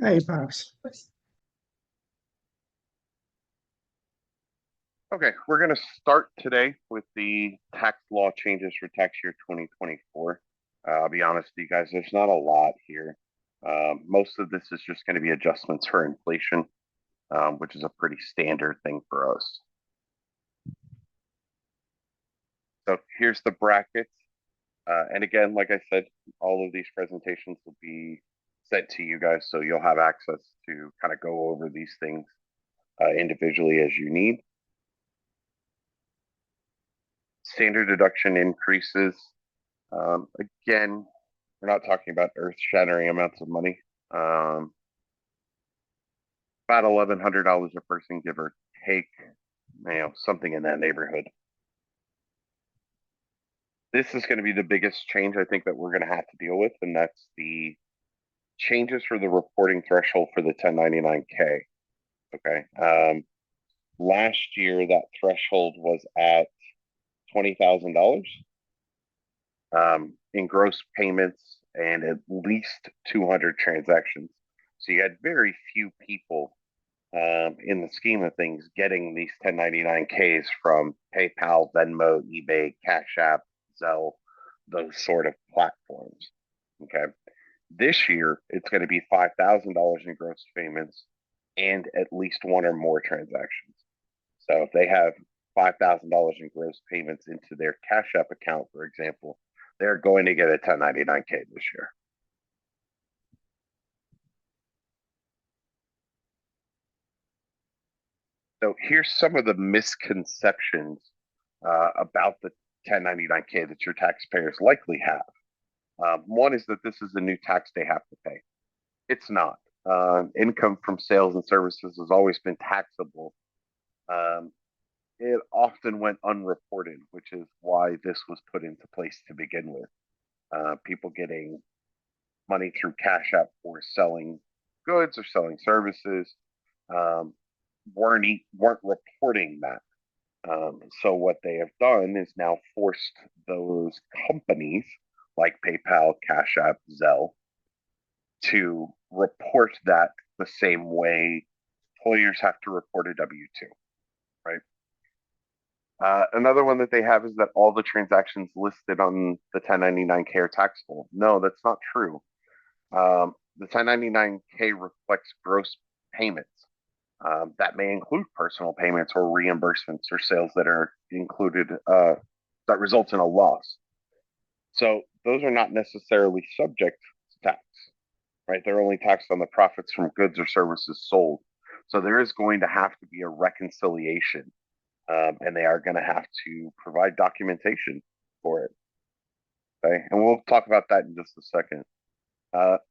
Hey, Pops. Okay, we're going to start today with the tax law changes for tax year 2024. I'll be honest with you guys, there's not a lot here. Most of this is just going to be adjustments for inflation, which is a pretty standard thing for us. So here's the brackets. And again, like I said, all of these presentations will be sent to you guys, so you'll have access to kind of go over these things individually as you need. Standard deduction increases. Again, we're not talking about earth-shattering amounts of money. About $1,100 a person, give or take, something in that neighborhood. This is going to be the biggest change I think that we're going to have to deal with, and that's the changes for the reporting threshold for the 1099K. Okay. Last year, that threshold was at $20,000 in gross payments and at least 200 transactions. So you had very few people in the scheme of things getting these 1099Ks from PayPal, Venmo, eBay, Cash App, Zelle, those sort of platforms. Okay. This year, it's going to be $5,000 in gross payments and at least one or more transactions. So if they have $5,000 in gross payments into their Cash App account, for example, they're going to get a 1099K this year. So here's some of the misconceptions about the 1099K that your taxpayers likely have. One is that this is a new tax they have to pay. It's not. Income from sales and services has always been taxable. It often went unreported, which is why this was put into place to begin with. People getting money through Cash App for selling goods or selling services weren't reporting that. So what they have done is now forced those companies like PayPal, Cash App, Zelle to report that the same way employers have to report a W-2, right? Another one that they have is that all the transactions listed on the 1099K are taxable. No, that's not true. The 1099K reflects gross payments. That may include personal payments or reimbursements or sales that are included that result in a loss. So those are not necessarily subject to tax, right? They're only taxed on the profits from goods or services sold. So there is going to have to be a reconciliation, and they are going to have to provide documentation for it. Okay, and we'll talk about that in just a second.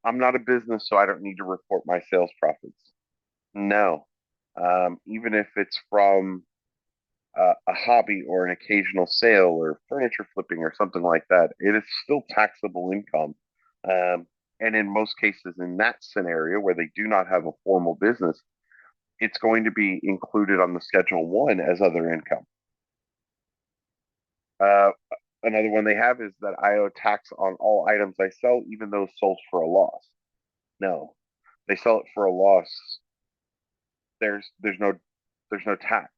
I'm not a business, so I don't need to report my sales profits. No, even if it's from a hobby or an occasional sale or furniture flipping or something like that, it is still taxable income. And in most cases, in that scenario where they do not have a formal business, it's going to be included on the Schedule 1 as other income. Another one they have is that I owe tax on all items I sell, even those sold for a loss. No, they sell it for a loss. There's no tax.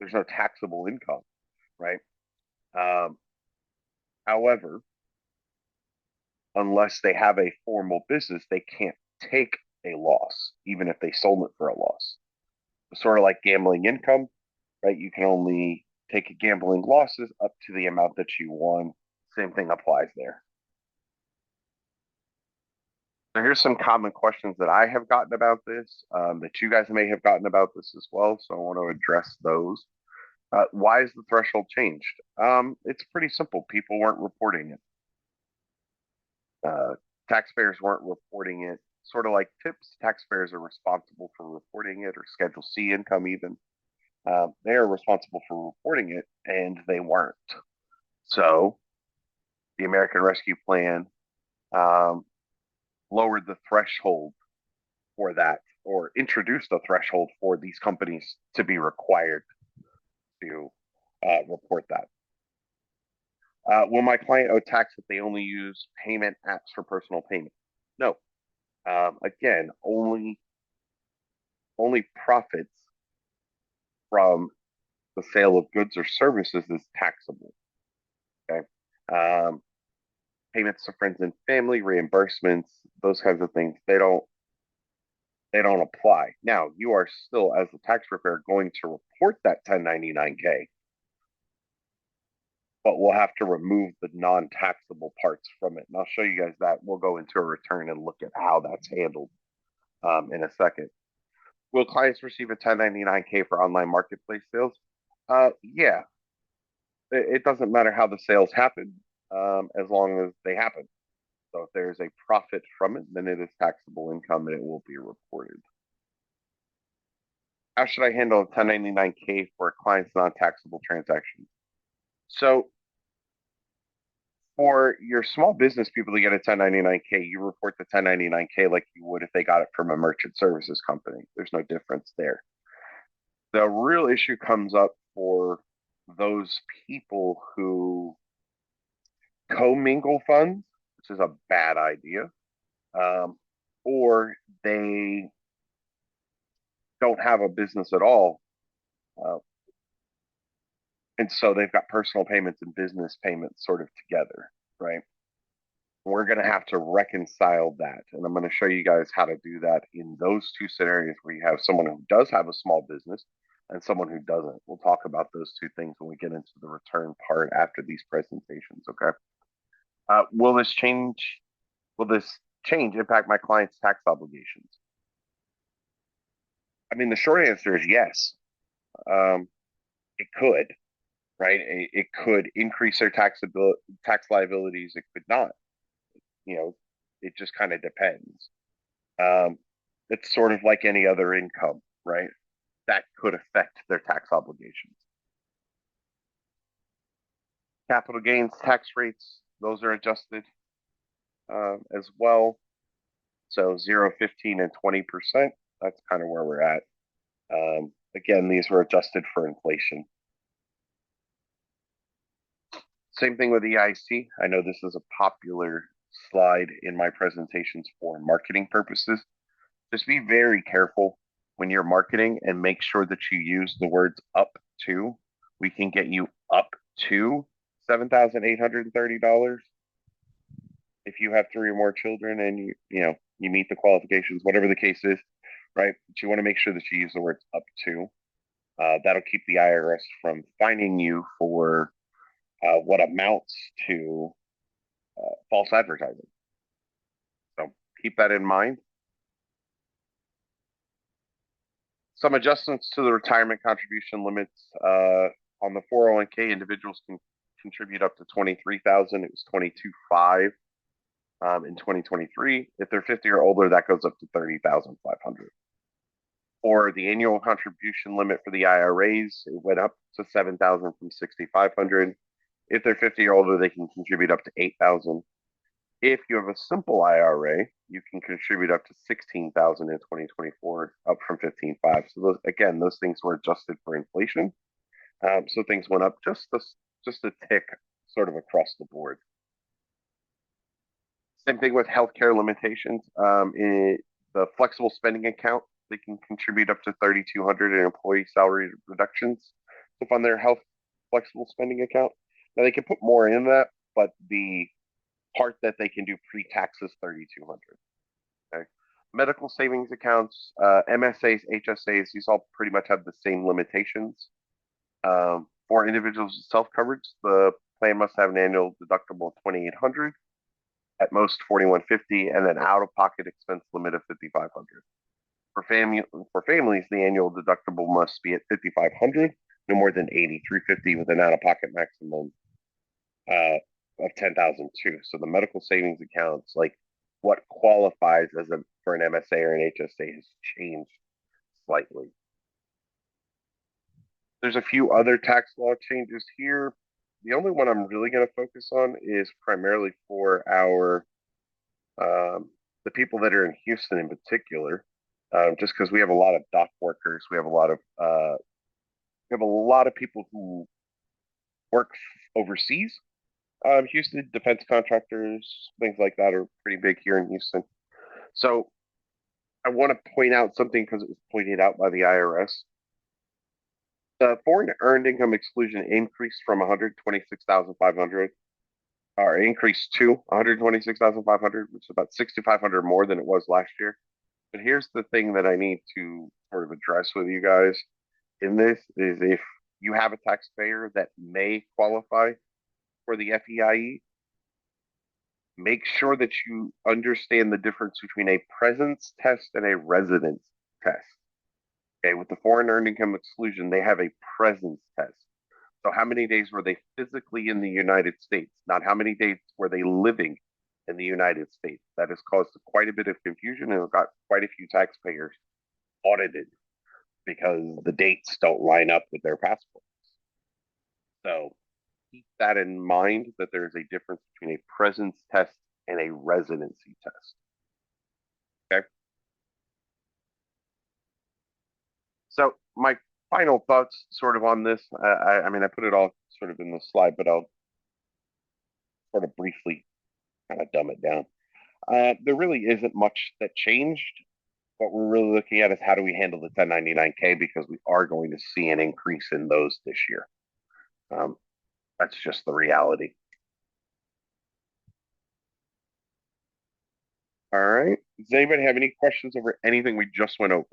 There's no taxable income, right? However, unless they have a formal business, they can't take a loss, even if they sold it for a loss. Sort of like gambling income, right? You can only take gambling losses up to the amount that you won. Same thing applies there. So here's some common questions that I have gotten about this, that you guys may have gotten about this as well. So I want to address those. Why is the threshold changed? It's pretty simple. People weren't reporting it. Taxpayers weren't reporting it. Sort of like tips, taxpayers are responsible for reporting it, or Schedule C income even. They are responsible for reporting it, and they weren't. So the American Rescue Plan lowered the threshold for that, or introduced a threshold for these companies to be required to report that. Will my client owe tax if they only use payment apps for personal payment? No. Again, only profits from the sale of goods or services is taxable. Okay. Um, Payments to friends and family, reimbursements, those kinds of things, they don't apply. Now, you are still, as the tax preparer, going to report that 1099-K, but we'll have to remove the non-taxable parts from it. And I'll show you guys that. We'll go into a return and look at how that's handled in a second. Will clients receive a 1099-K for online marketplace sales? Yeah, it doesn't matter how the sales happen, as long as they happen. So if there's a profit from it, then it is taxable income and it will be reported. How should I handle a 1099-K for a client's non-taxable transaction? So for your small business people to get a 1099-K, you report the 1099-K like you would if they got it from a merchant services company. There's no difference there. The real issue comes up for those people who commingle funds, which is a bad idea, um, or they don't have a business at all. Uh, and so they've got personal payments and business payments sort of together, right? We're going to have to reconcile that. And I'm going to show you guys how to do that in those two scenarios where you have someone who does have a small business and someone who doesn't. We'll talk about those two things when we get into the return part after these presentations, okay? Will this change impact my client's tax obligations? I mean, the short answer is yes. Um, it could, right? It could increase their tax liabilities. It could not. You know, it just kind of depends. Um, it's sort of like any other income, right? That could affect their tax obligations. Capital gains tax rates, those are adjusted as well. So 0, 15, and 20%. That's kind of where we're at. Again, these were adjusted for inflation. Same thing with EIC. I know this is a popular slide in my presentations for marketing purposes. Just be very careful when you're marketing and make sure that you use the words up to. We can get you up to $7,830 if you have three or more children and you meet the qualifications, whatever the case is, right? But you want to make sure that you use the words up to. That'll keep the IRS from fining you for what amounts to false advertising. So keep that in mind. Some adjustments to the retirement contribution limits on the 401k. Individuals can contribute up to 23,000. It was 22,500 in 2023. If they're 50 or older, that goes up to 30,500. Or the annual contribution limit for the IRAs, it went up to 7,000 from 6,500. If they're 50 or older, they can contribute up to 8,000. If you have a simple IRA, you can contribute up to 16,000 in 2024, up from 15,500. So those things were adjusted for inflation. So things went up just a tick, sort of across the board. Same thing with healthcare limitations. The flexible spending account, they can contribute up to 3,200 in employee salary reductions to fund their health flexible spending account. Now they can put more in that, but the part that they can do pre-tax is 3,200. Okay. Medical savings accounts, MSAs, HSAs, these all pretty much have the same limitations. For individuals with self-coverage, the plan must have an annual deductible of 2,800, at most 4,150, and an out-of-pocket expense limit of 5,500. For families, the annual deductible must be at 5,500, no more than 8,350, with an out-of-pocket maximum of 10,002. So the medical savings accounts, like what qualifies for an MSA or an HSA, has changed slightly. There's a few other tax law changes here. The only one I'm really going to focus on is primarily for the people that are in Houston in particular, just because we have a lot of dock workers, we have a lot of people who work overseas, Houston defense contractors, things like that are pretty big here in Houston. So I want to point out something because it was pointed out by the IRS. The foreign earned income exclusion increased from 126,500 or increased to 126,500, which is about 6,500 more than it was last year. But here's the thing that I need to sort of address with you guys in this is if you have a taxpayer that may qualify for the FEIE, make sure that you understand the difference between a presence test and a residence test. Okay, with the foreign earned income exclusion, they have a presence test. So how many days were they physically in the United States? Not how many days were they living in the United States? That has caused quite a bit of confusion and got quite a few taxpayers audited because the dates don't line up with their passport. So keep that in mind that there's a difference between a presence test and a residency test. Okay. So my final thoughts sort of on this, I mean, I put it all sort of in the slide, but I'll sort of briefly kind of dumb it down. There really isn't much that changed. What we're really looking at is how do we handle the 1099K because we are going to see an increase in those this year. Um, that's just the reality. All right. Does anybody have any questions over anything we just went over?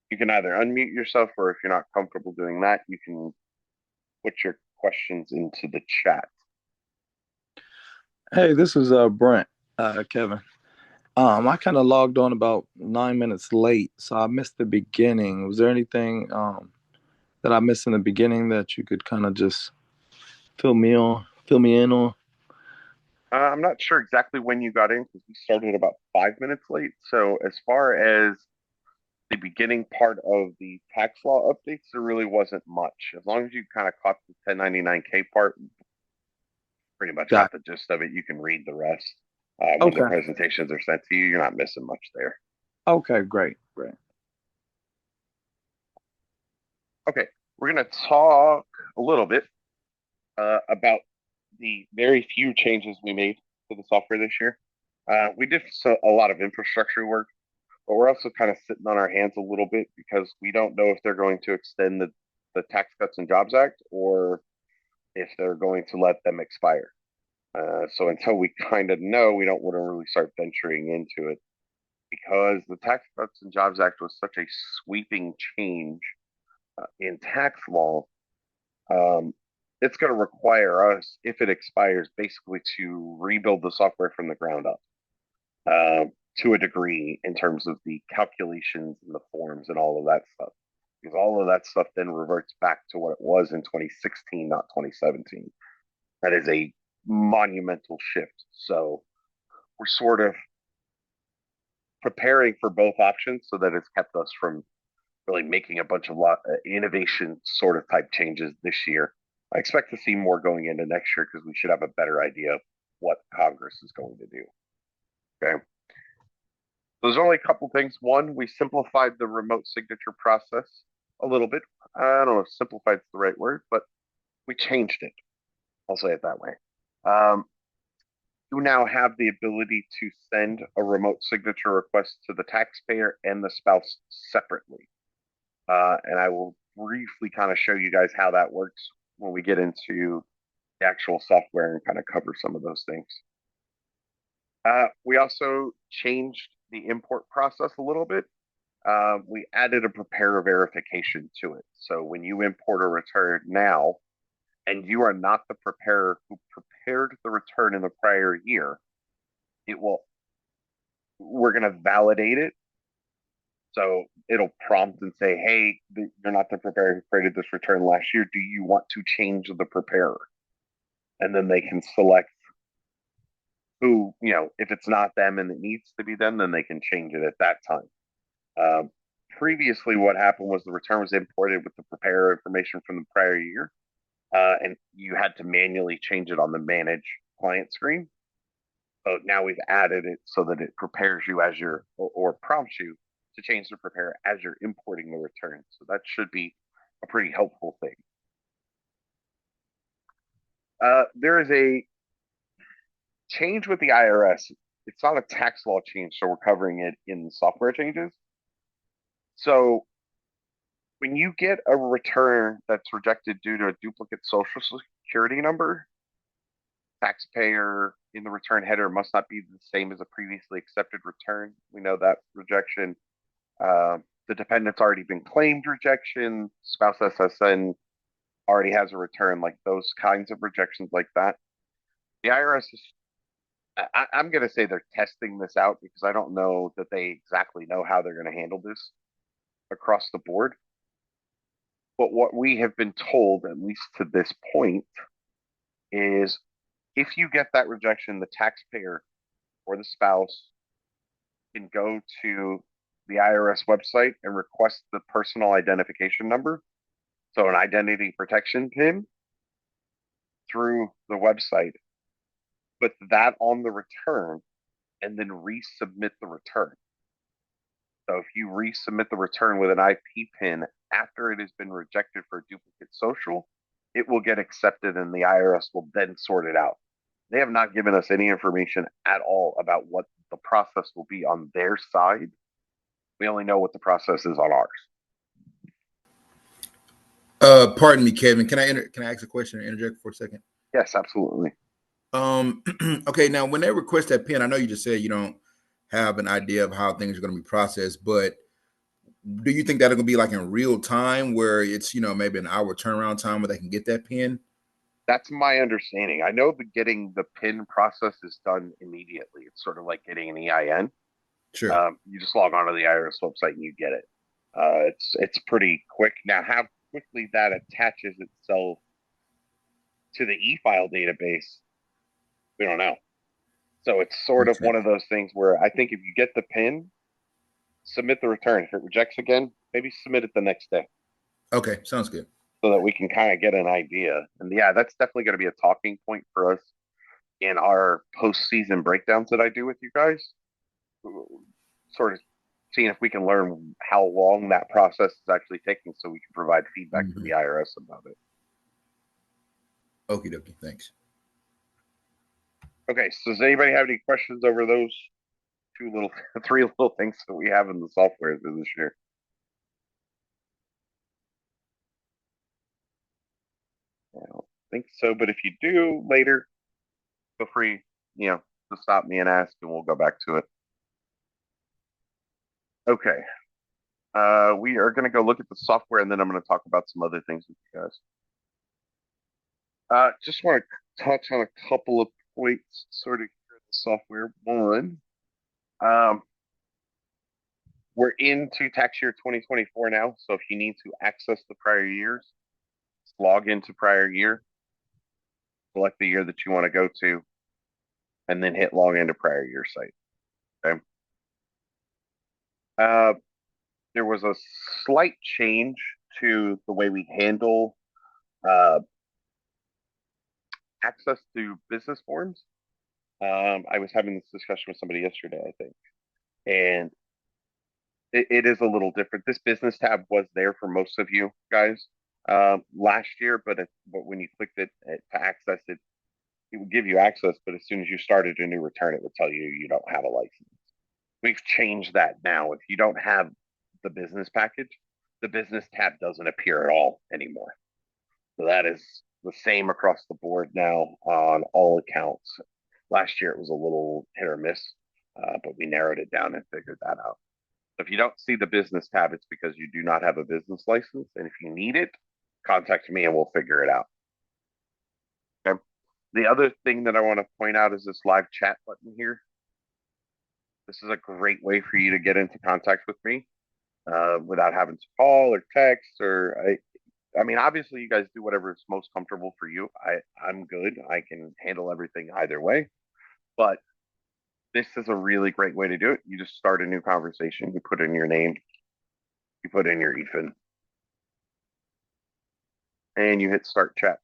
You can either unmute yourself, or if you're not comfortable doing that, you can put your questions into the chat. Hey, this is Brent, Kevin. I kind of logged on about 9 minutes late, so I missed the beginning. Was there anything that I missed in the beginning that you could kind of just fill me in on? I'm not sure exactly when you got in because we started about 5 minutes late. So as far as the beginning part of the tax law updates, there really wasn't much. As long as you kind of caught the 1099K part, pretty much Got got the gist of it. You can read the rest when the Okay. presentations are sent to you. You're not missing much there. Okay, great, great. Okay, we're going to talk a little bit about the very few changes we made to the software this year. We did a lot of infrastructure work, but we're also kind of sitting on our hands a little bit because we don't know if they're going to extend the Tax Cuts and Jobs Act or if they're going to let them expire. So until we kind of know, we don't want to really start venturing into it because the Tax Cuts and Jobs Act was such a sweeping change in tax law. Um, it's going to require us, if it expires, basically to rebuild the software from the ground up to a degree in terms of the calculations and the forms and all of that stuff. Because all of that stuff then reverts back to what it was in 2016, not 2017. That is a monumental shift. So we're sort of preparing for both options so that it's kept us from really making a bunch of innovation sort of type changes this year. I expect to see more going into next year because we should have a better idea of what Congress is going to do. Okay. There's only a couple things. One, we simplified the remote signature process a little bit. I don't know if simplified is the right word, but we changed it. I'll say it that way. Um, you now have the ability to send a remote signature request to the taxpayer and the spouse separately. And I will briefly kind of show you guys how that works when we get into the actual software and kind of cover some of those things. We also changed the import process a little bit. We added a preparer verification to it. So when you import a return now, and you are not the preparer who prepared the return in the prior year, it will, we're going to validate it. So it'll prompt and say, hey, you're not the preparer who created this return last year. Do you want to change the preparer? And then they can select who, if it's not them and it needs to be them, then they can change it at that time. Previously, what happened was the return was imported with the preparer information from the prior year, and you had to manually change it on the manage client screen. So now we've added it so that it prepares you as or prompts you to change the preparer as you're importing the return. So that should be a pretty helpful thing. There is a change with the IRS. It's not a tax law change, so we're covering it in software changes. So when you get a return that's rejected due to a duplicate social security number, taxpayer in the return header must not be the same as a previously accepted return. We know that rejection. The dependent's already been claimed rejection. Spouse SSN already has a return, like those kinds of rejections like that. The IRS is, I'm going to say they're testing this out because I don't know that they exactly know how they're going to handle this across the board. But what we have been told, at least to this point, is if you get that rejection, the taxpayer or the spouse can go to the IRS website and request the personal identification number, so an identity protection PIN, through the website, put that on the return, and then resubmit the return. So if you resubmit the return with an IP PIN after it has been rejected for a duplicate social, it will get accepted and the IRS will then sort it out. They have not given us any information at all about what the process will be on their side. We only know what the process is on ours. Pardon me, Kevin. Can I ask a question or interject for a second? Yes, absolutely. Okay, now when they request that PIN, I know you just said you don't have an idea of how things are going to be processed, but do you think that it'll be like in real time where it's, maybe an hour turnaround time where they can get that PIN? That's my understanding. I know that getting the PIN process is done immediately. It's sort of like getting an EIN. Sure. You just log onto the IRS website and you get it. It's pretty quick. Now, how quickly that attaches itself to the e-file database, we don't know. So it's sort of Okay. one of those things where I think if you get the PIN, submit the return. If it rejects again, maybe submit it the next day. Okay, sounds good. So that we can kind of get an idea. And yeah, that's definitely going to be a talking point for us in our postseason breakdowns that I do with you guys. Sort of seeing if we can learn how long that process is actually taking so we can provide feedback to the IRS about it. Okie dokie, thanks. Okay, so does anybody have any questions over those three little things that we have in the software this year? I don't think so, but if you do later, feel free, to stop me and ask, and we'll go back to it. Okay. We are going to go look at the software, and then I'm going to talk about some other things with you guys. Just want to touch on a couple of points, sort of here in the software. One, we're into tax year 2024 now, so if you need to access the prior years, log into prior year, select the year that you want to go to, and then hit log into prior year site. Okay. There was a slight change to the way we handle access to business forms. I was having this discussion with somebody yesterday, I think, and it is a little different. This business tab was there for most of you guys last year, but when you clicked it to access it, it would give you access, but as soon as you started a new return, it would tell you you don't have a license. We've changed that now. If you don't have the business package, the business tab doesn't appear at all anymore. So that is the same across the board now on all accounts. Last year it was a little hit or miss, but we narrowed it down and figured that out. So if you don't see the business tab, it's because you do not have a business license. And if you need it, contact me and we'll figure it out. Okay. The other thing that I want to point out is this live chat button here. This is a great way for you to get into contact with me without having to call or text I mean, obviously you guys do whatever is most comfortable for you. I'm good. I can handle everything either way, but this is a really great way to do it. You just start a new conversation. You put in your name, you put in your EFIN, and you hit start chat.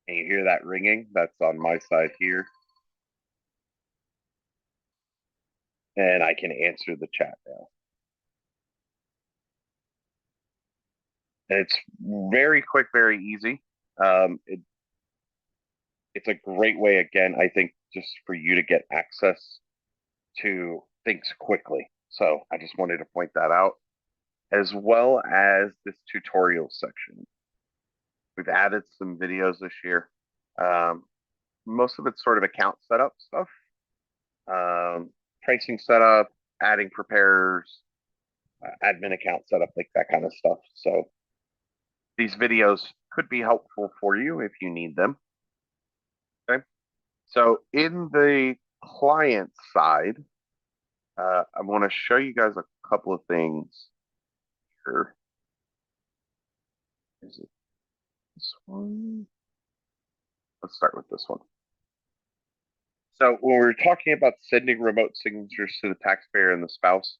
And you hear that ringing. That's on my side here. And I can answer the chat now. And it's very quick, very easy. It's a great way, again, I think, just for you to get access to things quickly. So I just wanted to point that out, as well as this tutorial section. We've added some videos this year. Most of it's sort of account setup stuff, pricing setup, adding preparers, admin account setup, like that kind of stuff. So these videos could be helpful for you if you need them. Okay. So in the client side, I want to show you guys a couple of things here. Is it this one? Let's start with this one. So when we're talking about sending remote signatures to the taxpayer and the spouse,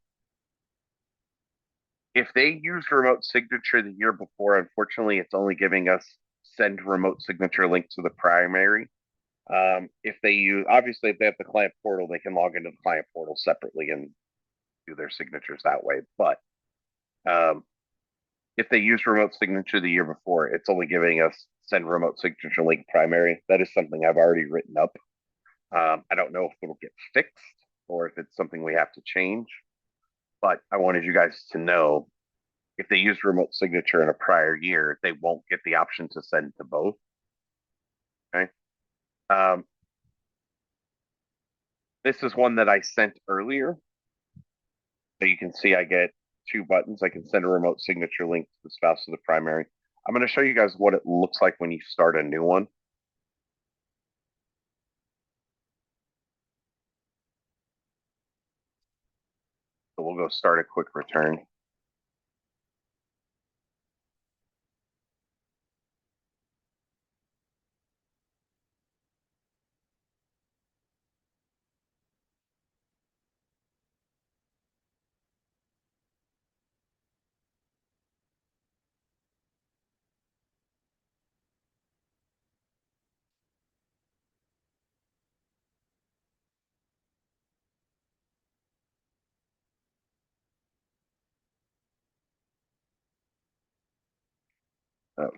if they used remote signature the year before, unfortunately, it's only giving us send remote signature link to the primary. If they use, obviously, if they have the client portal, they can log into the client portal separately and do their signatures that way. But if they use remote signature the year before, it's only giving us send remote signature link primary. That is something I've already written up. I don't know if it'll get fixed or if it's something we have to change, but I wanted you guys to know if they use remote signature in a prior year, they won't get the option to send to both. Okay. This is one that I sent earlier. So you can see I get two buttons. I can send a remote signature link to the spouse of the primary. I'm going to show you guys what it looks like when you start a new one. So we'll go start a quick return. Okay.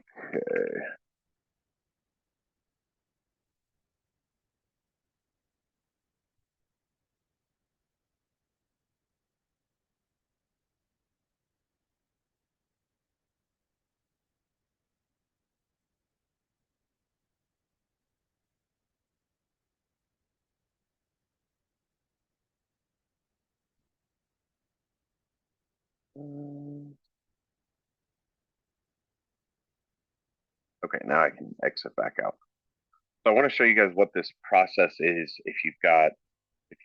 Okay, now I can exit back out. So I want to show you guys what this process is if you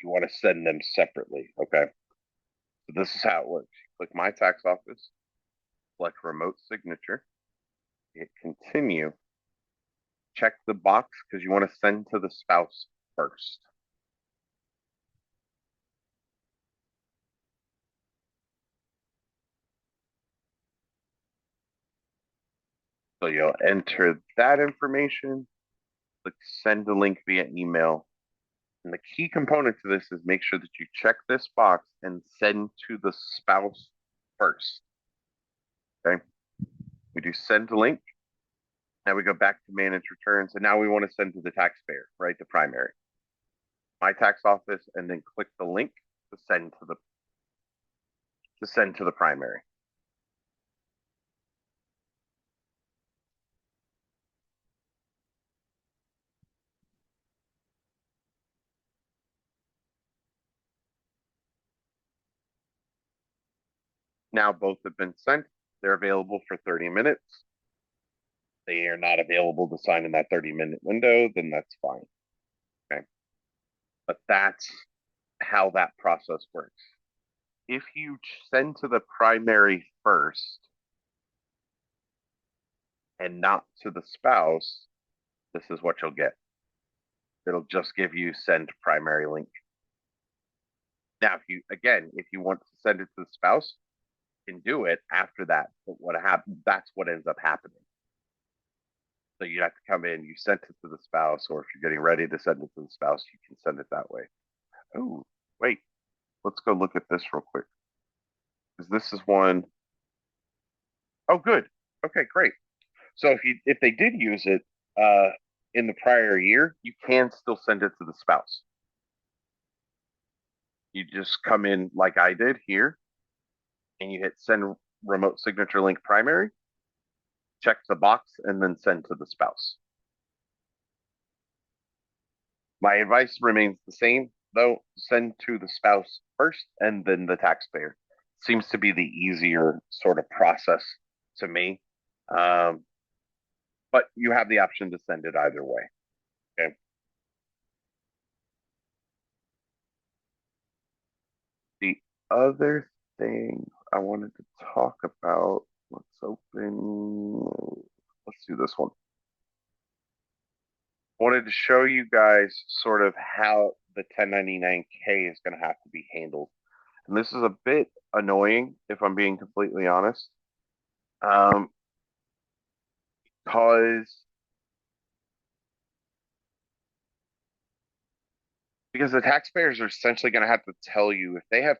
want to send them separately. Okay. So this is how it works. You click My Tax Office, select Remote Signature, hit Continue, check the box because you want to send to the spouse first. So you'll enter that information, click Send a link via email. And the key component to this is make sure that you check this box and send to the spouse first. Okay. We do send a link. Now we go back to manage returns, and now we want to send to the taxpayer, right? The primary. My Tax Office, and then click the link to send to the primary. Now both have been sent. They're available for 30 minutes. They are not available to sign in that 30-minute window, then that's fine. Okay. But that's how that process works. If you send to the primary first and not to the spouse, this is what you'll get. It'll just give you send primary link. Now, if you want to send it to the spouse, you can do it after that. But that's what ends up happening. So you have to come in, you sent it to the spouse, or if you're getting ready to send it to the spouse, you can send it that way. Oh, wait, let's go look at this real quick. Because this is one. Oh, good. Okay, great. So if they did use it in the prior year, you can still send it to the spouse. You just come in like I did here, and you hit send remote signature link primary, check the box, and then send to the spouse. My advice remains the same, though. Send to the spouse first and then the taxpayer. Seems to be the easier sort of process to me. Um, but you have the option to send it either way. Okay. The other thing I wanted to talk about, let's open, let's do this one. I wanted to show you guys sort of how the 1099K is going to have to be handled. And this is a bit annoying, if I'm being completely honest, um, because the taxpayers are essentially going to have to tell you if they have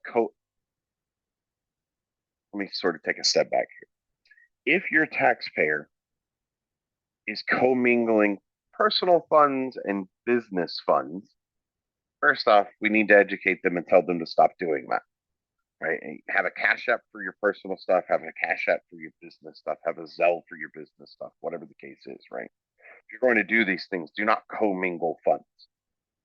let me sort of take a step back here. If your taxpayer is commingling personal funds and business funds, first off, we need to educate them and tell them to stop doing that. Right? And have a cash app for your personal stuff, have a cash app for your business stuff, have a Zelle for your business stuff, whatever the case is, right? If you're going to do these things, do not commingle funds,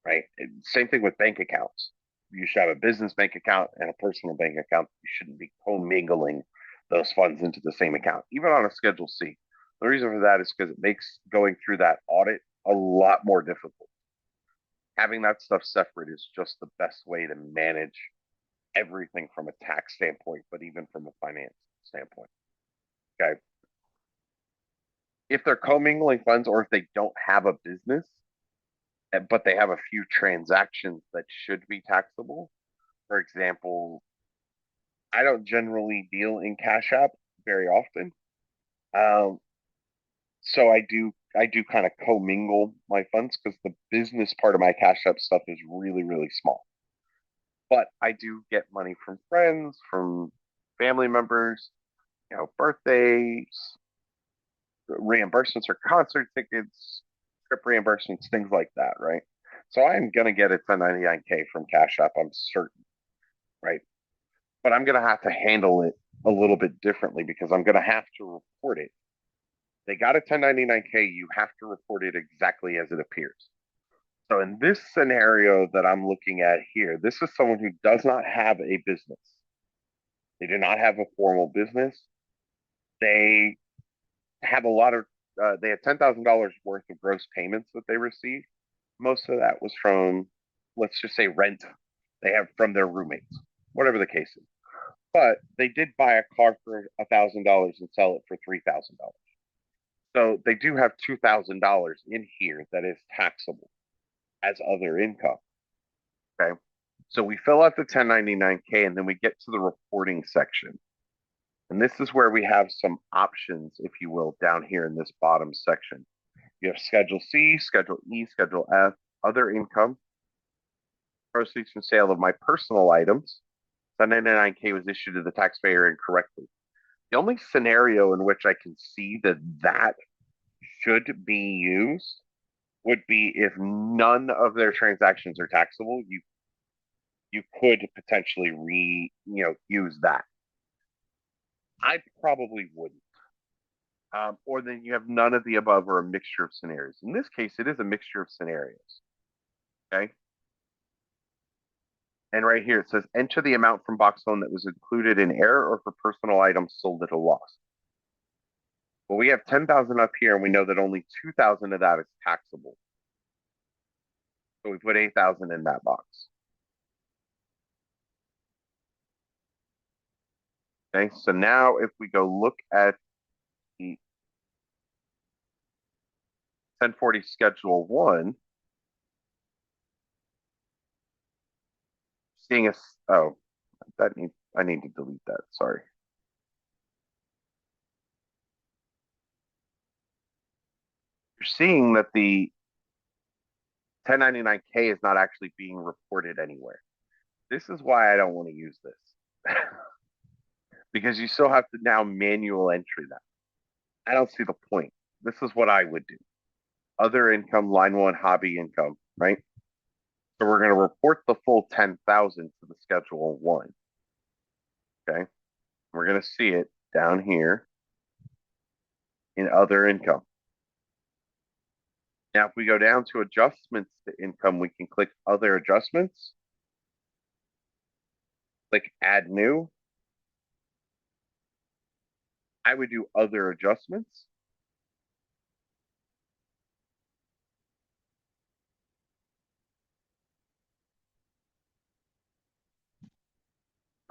right? Same thing with bank accounts. You should have a business bank account and a personal bank account. You shouldn't be commingling those funds into the same account, even on a Schedule C. The reason for that is because it makes going through that audit a lot more difficult. Having that stuff separate is just the best way to manage everything from a tax standpoint, but even from a finance standpoint. Okay. If they're commingling funds or if they don't have a business, but they have a few transactions that should be taxable, for example, I don't generally deal in Cash App very often. Um, so I do kind of commingle my funds because the business part of my Cash App stuff is really, really small. But I do get money from friends, from family members, birthdays, reimbursements for concert tickets, trip reimbursements, things like that, right? So I'm gonna get a 1099K from Cash App, I'm certain, right? But I'm gonna have to handle it a little bit differently because I'm gonna have to report it. They got a 1099K, you have to report it exactly as it appears. So in this scenario that I'm looking at here, this is someone who does not have a business. They do not have a formal business. They have a lot of they had $10,000 worth of gross payments that they received. Most of that was from, let's just say, rent they have from their roommates, whatever the case is. But they did buy a car for $1,000 and sell it for $3,000. So they do have $2,000 in here that is taxable as other income. Okay. So we fill out the 1099K and then we get to the reporting section. And this is where we have some options, if you will, down here in this bottom section. You have Schedule C, Schedule E, Schedule F, other income, proceeds from sale of my personal items. 1099K was issued to the taxpayer incorrectly. The only scenario in which I can see that should be used would be if none of their transactions are taxable. You could potentially use that. I probably wouldn't. Or then you have none of the above or a mixture of scenarios. In this case, it is a mixture of scenarios. Okay. And right here it says enter the amount from box loan that was included in error or for personal items sold at a loss. Well, we have 10,000 up here and we know that only 2,000 of that is taxable. So we put 8,000 in that box. Okay, so now if we go look at the 1040 Schedule 1, seeing us, oh, I need to delete that, sorry. You're seeing that the 1099K is not actually being reported anywhere. This is why I don't want to use this. Because you still have to now manual entry that. I don't see the point. This is what I would do. Other income, line one, hobby income, right? So we're going to report the full 10,000 to the schedule one. Okay. We're going to see it down here in other income. Now, if we go down to adjustments to income, we can click other adjustments, click add new. I would do other adjustments.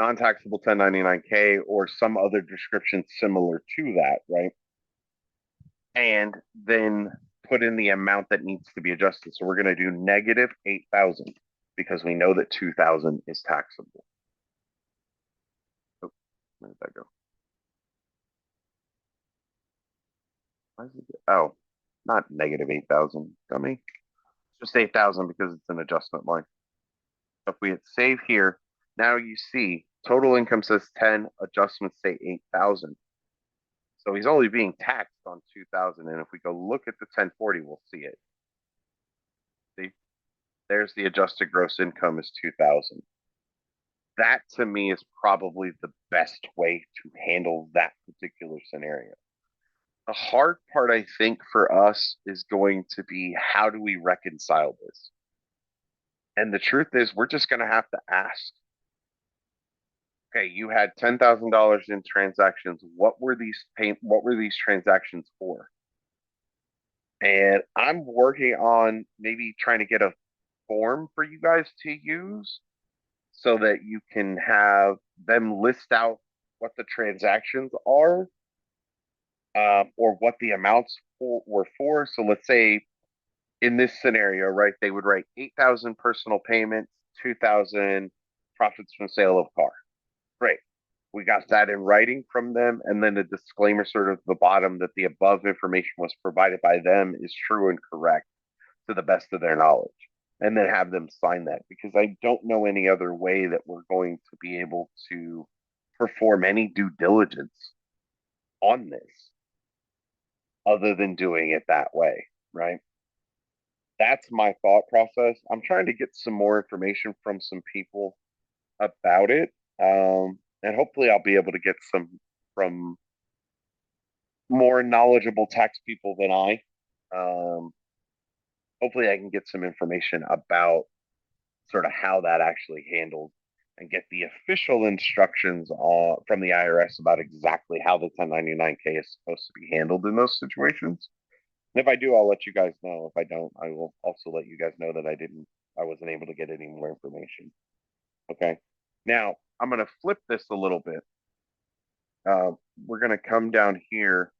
Non-taxable 1099K or some other description similar to that, right? And then put in the amount that needs to be adjusted. So we're going to do negative 8,000 because we know that 2,000 is taxable. Oh, where did that go? Why is it? Oh, not negative 8,000, dummy. It's just 8,000 because it's an adjustment line. So if we hit save here, now you see total income says 10, adjustments say 8,000. So he's only being taxed on 2,000. And if we go look at the 1040, we'll see it. See, there's the adjusted gross income is 2,000. That to me is probably the best way to handle that particular scenario. The hard part, I think, for us is going to be how do we reconcile this? And the truth is, we're just going to have to ask. Okay, you had $10,000 in transactions. What were these transactions for? And I'm working on maybe trying to get a form for you guys to use so that you can have them list out what the transactions are, or what the amounts were for. So let's say in this scenario, right, they would write 8,000 personal payments, 2,000 profits from sale of car. Great. We got that in writing from them, and then a disclaimer sort of the bottom that the above information was provided by them is true and correct to the best of their knowledge. And then have them sign that, because I don't know any other way that we're going to be able to perform any due diligence on this other than doing it that way, right? That's my thought process. I'm trying to get some more information from some people about it. And hopefully I'll be able to get some from more knowledgeable tax people than I. Hopefully I can get some information about sort of how that actually handled and get the official instructions from the IRS about exactly how the 1099K is supposed to be handled in those situations. And if I do, I'll let you guys know. If I don't, I will also let you guys know that I wasn't able to get any more information. Okay. Now I'm going to flip this a little bit. We're going to come down here.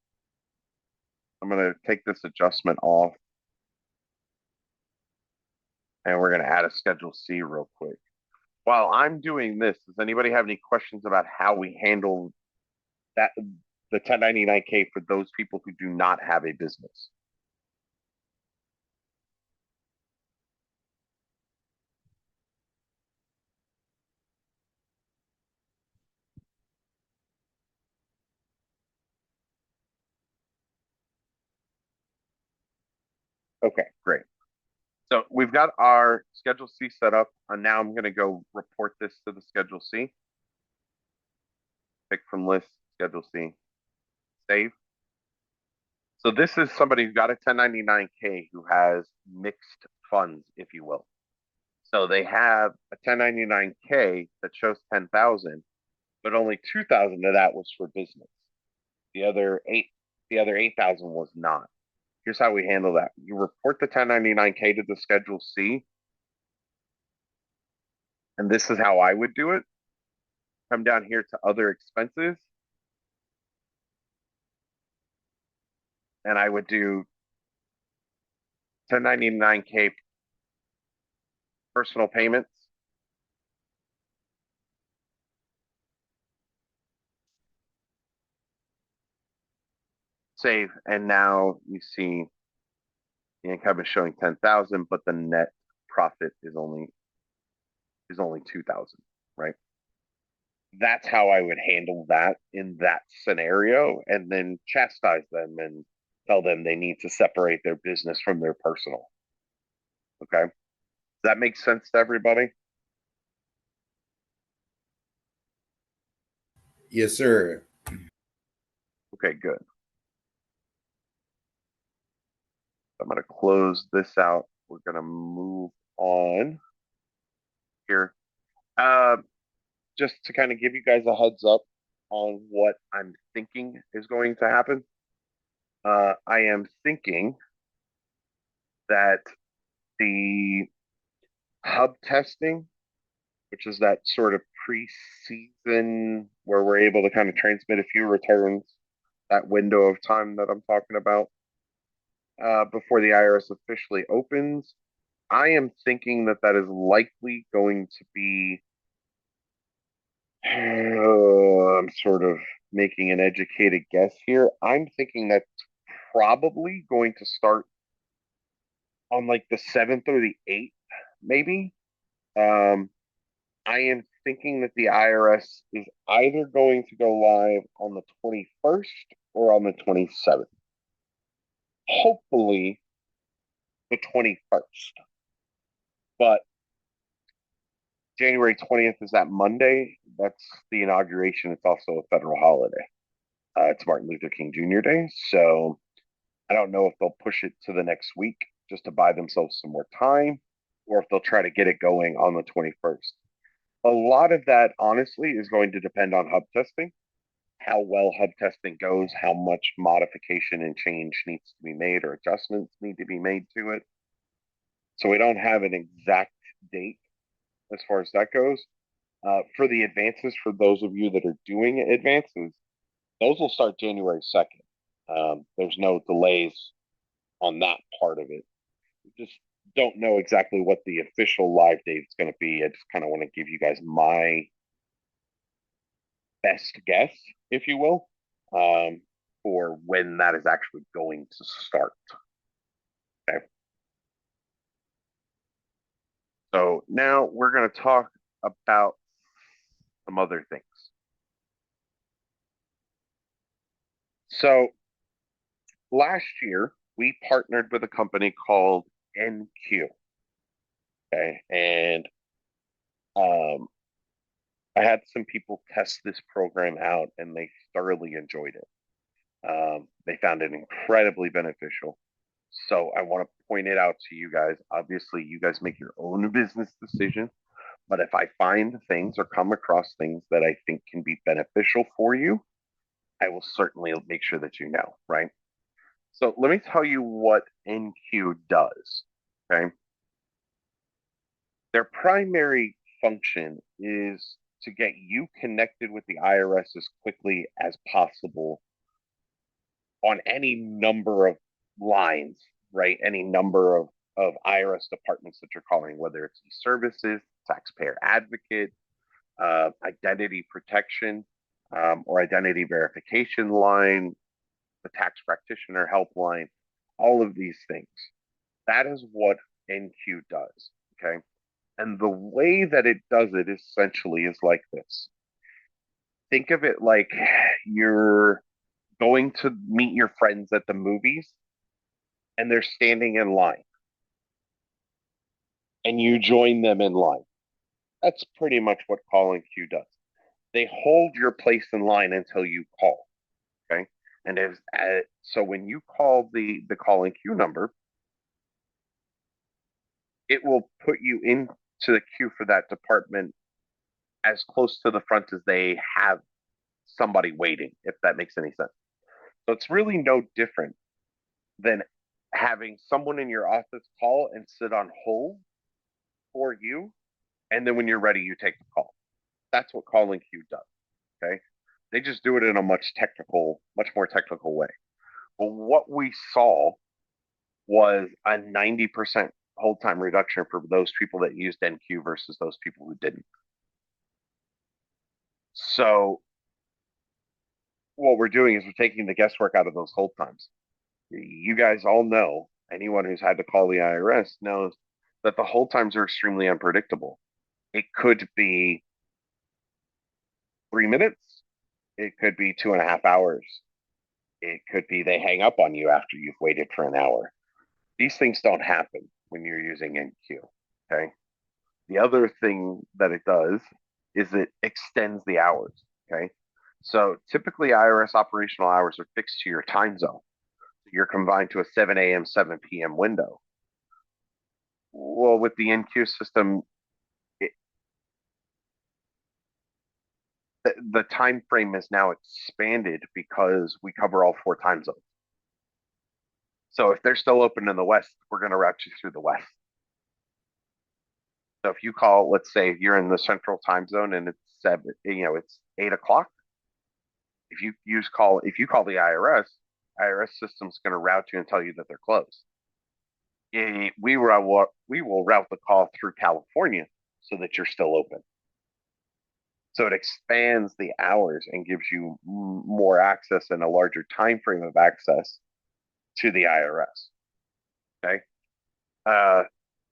I'm going to take this adjustment off. And we're going to add a Schedule C real quick. While I'm doing this, does anybody have any questions about how we handle that, the 1099K for those people who do not have a business? Okay, great. So we've got our Schedule C set up, and now I'm going to go report this to the Schedule C. Pick from list, Schedule C, save. So this is somebody who got a 1099K who has mixed funds, if you will. So they have a 1099K that shows 10,000, but only 2,000 of that was for business. The other 8,000 was not. Here's how we handle that. You report the 1099K to the Schedule C, and this is how I would do it. Come down here to other expenses, and I would do 1099K personal payments. Save, and now you see the income is showing 10,000, but the net profit is only 2,000, right? That's how I would handle that in that scenario, and then chastise them and tell them they need to separate their business from their personal. Okay. Does that make sense to everybody? Yes, sir. Okay, good. I'm going to close this out. We're going to move on here. Uh, just to kind of give you guys a heads up on what I'm thinking is going to happen. I am thinking that the hub testing, which is that sort of pre-season where we're able to kind of transmit a few returns, that window of time that I'm talking about, before the IRS officially opens. I am thinking that that is likely going to be. I'm sort of making an educated guess here. I'm thinking that's probably going to start on like the 7th or the 8th, maybe. Um, I am thinking that the IRS is either going to go live on the 21st or on the 27th. Hopefully the 21st. But January 20th is that Monday. That's the inauguration. It's also a federal holiday. It's Martin Luther King Jr. Day. So I don't know if they'll push it to the next week just to buy themselves some more time, or if they'll try to get it going on the 21st. A lot of that, honestly, is going to depend on hub testing, how well hub testing goes, how much modification and change needs to be made or adjustments need to be made to it. So we don't have an exact date as far as that goes. For the advances, for those of you that are doing advances, those will start January 2nd. There's no delays on that part of it. We just don't know exactly what the official live date is going to be. I just kind of want to give you guys my best guess, if you will, for when that is actually going to start. Okay. So now we're going to talk about some other things. So last year, we partnered with a company called NQ. Okay. And um, I had some people test this program out and they thoroughly enjoyed it. They found it incredibly beneficial. So I want to point it out to you guys. Obviously, you guys make your own business decision. But if I find things or come across things that I think can be beneficial for you, I will certainly make sure that you know, right? So let me tell you what NQ does. Okay. Their primary function is to get you connected with the IRS as quickly as possible on any number of lines, right? Any number of IRS departments that you're calling, whether it's services, taxpayer advocate, identity protection, or identity verification line, the tax practitioner helpline, all of these things. That is what NQ does. Okay. And the way that it does it essentially is like this. Think of it like you're going to meet your friends at the movies and they're standing in line and you join them in line. That's pretty much what calling queue does. They hold your place in line until you call. Okay. And as so when you call the calling queue number, it will put you into the queue for that department as close to the front as they have somebody waiting, if that makes any sense. So it's really no different than having someone in your office call and sit on hold for you. And then when you're ready, you take the call. That's what calling queue does. Okay. They just do it in a much more technical way. But what we saw was a 90% hold time reduction for those people that used NQ versus those people who didn't. So what we're doing is we're taking the guesswork out of those hold times. You guys all know, anyone who's had to call the IRS knows that the hold times are extremely unpredictable. It could be 3 minutes. It could be 2.5 hours. It could be they hang up on you after you've waited for an hour. These things don't happen when you're using NQ. Okay. The other thing that it does is it extends the hours. Okay. So typically IRS operational hours are fixed to your time zone. You're confined to a 7 a.m., 7 p.m. window. Well, with the NQ system, it, the time frame is now expanded because we cover all 4 time zones. So if they're still open in the West, we're going to route you through the West. So if you call, let's say you're in the Central Time Zone and it's it's 8 o'clock. If you call the IRS system's going to route you and tell you that they're closed. We will route the call through California so that you're still open. So it expands the hours and gives you more access and a larger time frame of access to the IRS. Okay.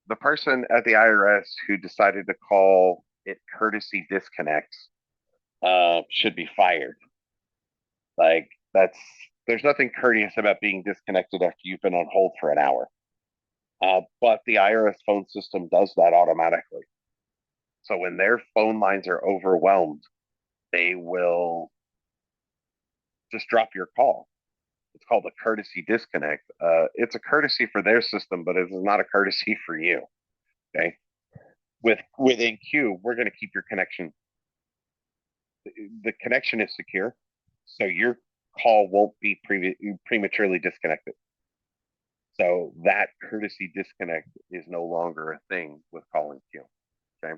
The person at the IRS who decided to call it courtesy disconnects should be fired. Like there's nothing courteous about being disconnected after you've been on hold for an hour. But the IRS phone system does that automatically. So when their phone lines are overwhelmed, they will just drop your call. It's called a courtesy disconnect. It's a courtesy for their system, but it is not a courtesy for you. Okay. With NQ, we're going to keep your connection. The connection is secure, so your call won't be prematurely disconnected. So that courtesy disconnect is no longer a thing with calling Q. Okay.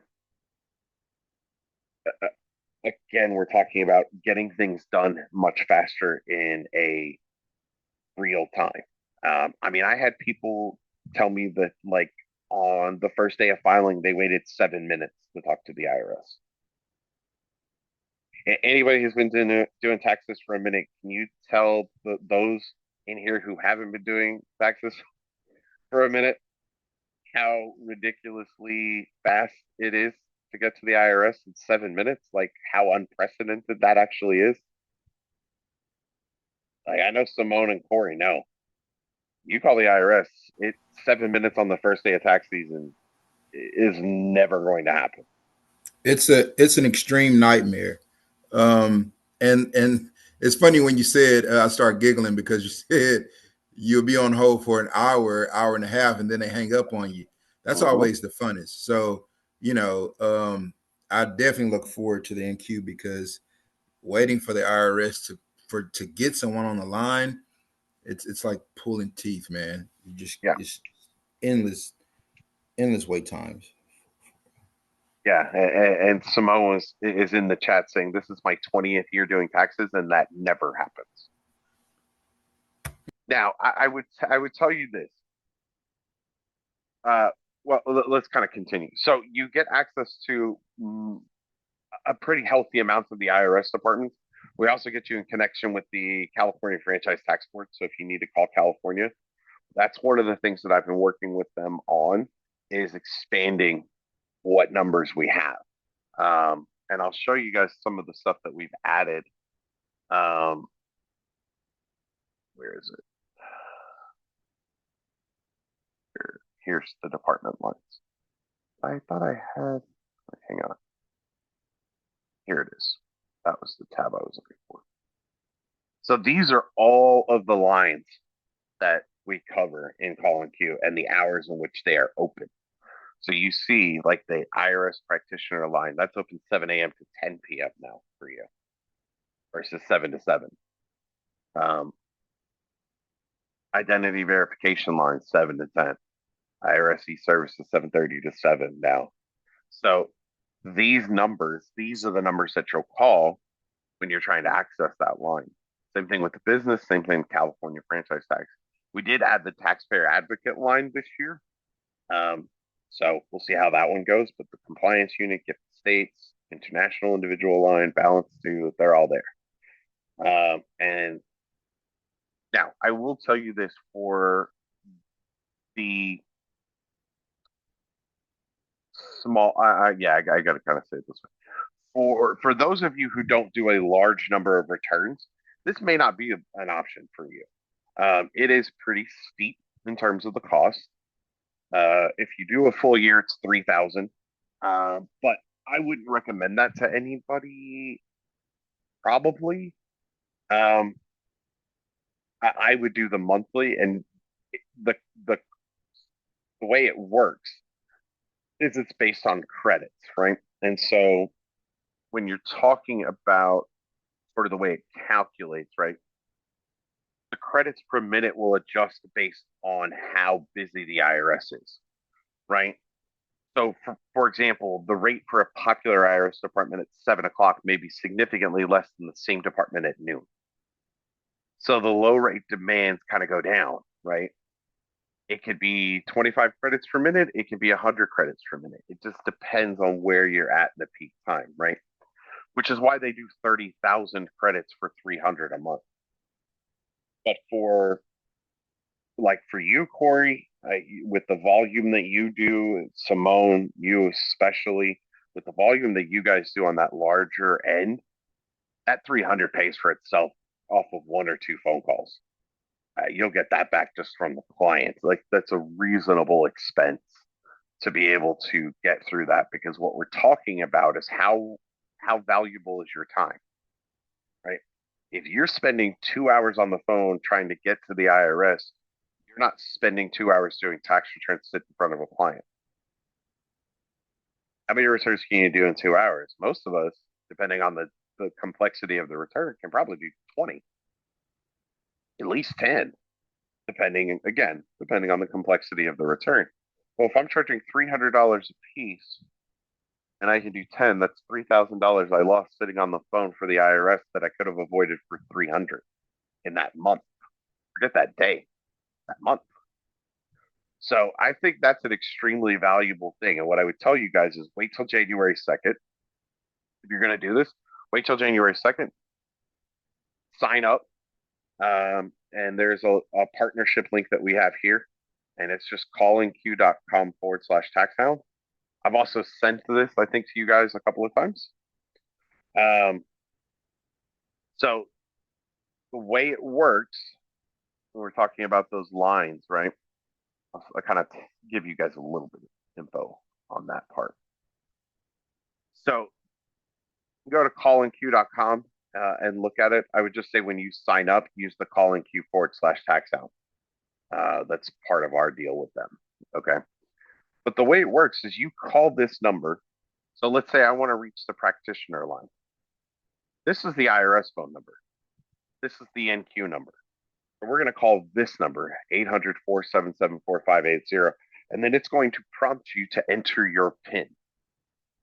Again, we're talking about getting things done much faster in a real time. I mean, I had people tell me that, like, on the first day of filing, they waited 7 minutes to talk to the IRS. Anybody who's been doing taxes for a minute, can you tell those in here who haven't been doing taxes for a minute how ridiculously fast it is to get to the IRS in 7 minutes? Like how unprecedented that actually is. Like I know Simone and Corey know. You call the IRS, it's 7 minutes on the first day of tax season is never going to happen. It's an extreme nightmare. And it's funny when you said I start giggling because you said you'll be on hold for an hour and a half, and then they hang up on you. That's always the funnest. So I definitely look forward to the NQ because waiting for the IRS to get someone on the line, it's like pulling teeth, man. It's endless wait times. Yeah, and Simone is in the chat saying this is my 20th year doing taxes, and that never happens. Now, I would tell you this. Well, let's kind of continue. So you get access to a pretty healthy amount of the IRS departments. We also get you in connection with the California Franchise Tax Board. So if you need to call California, that's one of the things that I've been working with them on is expanding what numbers we have. And I'll show you guys some of the stuff that we've added. Where is it? Here's the department lines. I thought I had, hang on. Here it is. That was the tab I was looking for. So these are all of the lines that we cover in Call and Q and the hours in which they are open. So you see, like the IRS practitioner line, that's open 7 a.m. to 10 p.m. now for you versus 7 to 7. Identity verification line, 7 to 10. IRS e-services, 7:30 to 7 now. So these are the numbers that you'll call when you're trying to access that line. Same thing with the business, same thing with California franchise tax. We did add the taxpayer advocate line this year. So we'll see how that one goes. But the compliance unit, gift states, international individual line, balance due, they're all there. And now I will tell you this for the small, I got to kind of say it this way. for those of you who don't do a large number of returns, this may not be an option for you. It is pretty steep in terms of the cost. If you do a full year, it's 3,000. But I wouldn't recommend that to anybody. Probably, um, I would do the monthly, and the the the way it works is it's based on credits, right? And so when you're talking about sort of the way it calculates, right? The credits per minute will adjust based on how busy the IRS is, right? So, for example, the rate for a popular IRS department at 7 o'clock may be significantly less than the same department at noon. So the low rate demands kind of go down, right? It could be 25 credits per minute. It could be 100 credits per minute. It just depends on where you're at in the peak time, right? Which is why they do 30,000 credits for 300 a month. But for you, Corey, with the volume that you do, Simone, you especially, with the volume that you guys do on that larger end, that 300 pays for itself off of one or two phone calls. You'll get that back just from the client. Like, that's a reasonable expense to be able to get through that, because what we're talking about is how valuable is your time, right? If you're spending 2 hours on the phone trying to get to the IRS, you're not spending 2 hours doing tax returns sit in front of a client. How many returns can you do in 2 hours? Most of us, depending on the complexity of the return, can probably do 20, at least 10, depending on the complexity of the return. Well, if I'm charging $300 a piece and I can do 10, that's $3,000 I lost sitting on the phone for the IRS that I could have avoided for 300 in that month. Forget that day, that month. So I think that's an extremely valuable thing. And what I would tell you guys is wait till January 2nd. If you're going to do this, wait till January 2nd, sign up. And there's a partnership link that we have here, and it's just callingq.com/taxhound. I've also sent this, I think, to you guys a couple of times. So the way it works, when we're talking about those lines, right? I kind of give you guys a little bit of info on that part. So go to callingq.com and look at it. I would just say when you sign up, use the callingq/taxhound. That's part of our deal with them. Okay. But the way it works is you call this number. So let's say I want to reach the practitioner line. This is the IRS phone number. This is the NQ number. So we're going to call this number, 800-477-4580, and then it's going to prompt you to enter your PIN.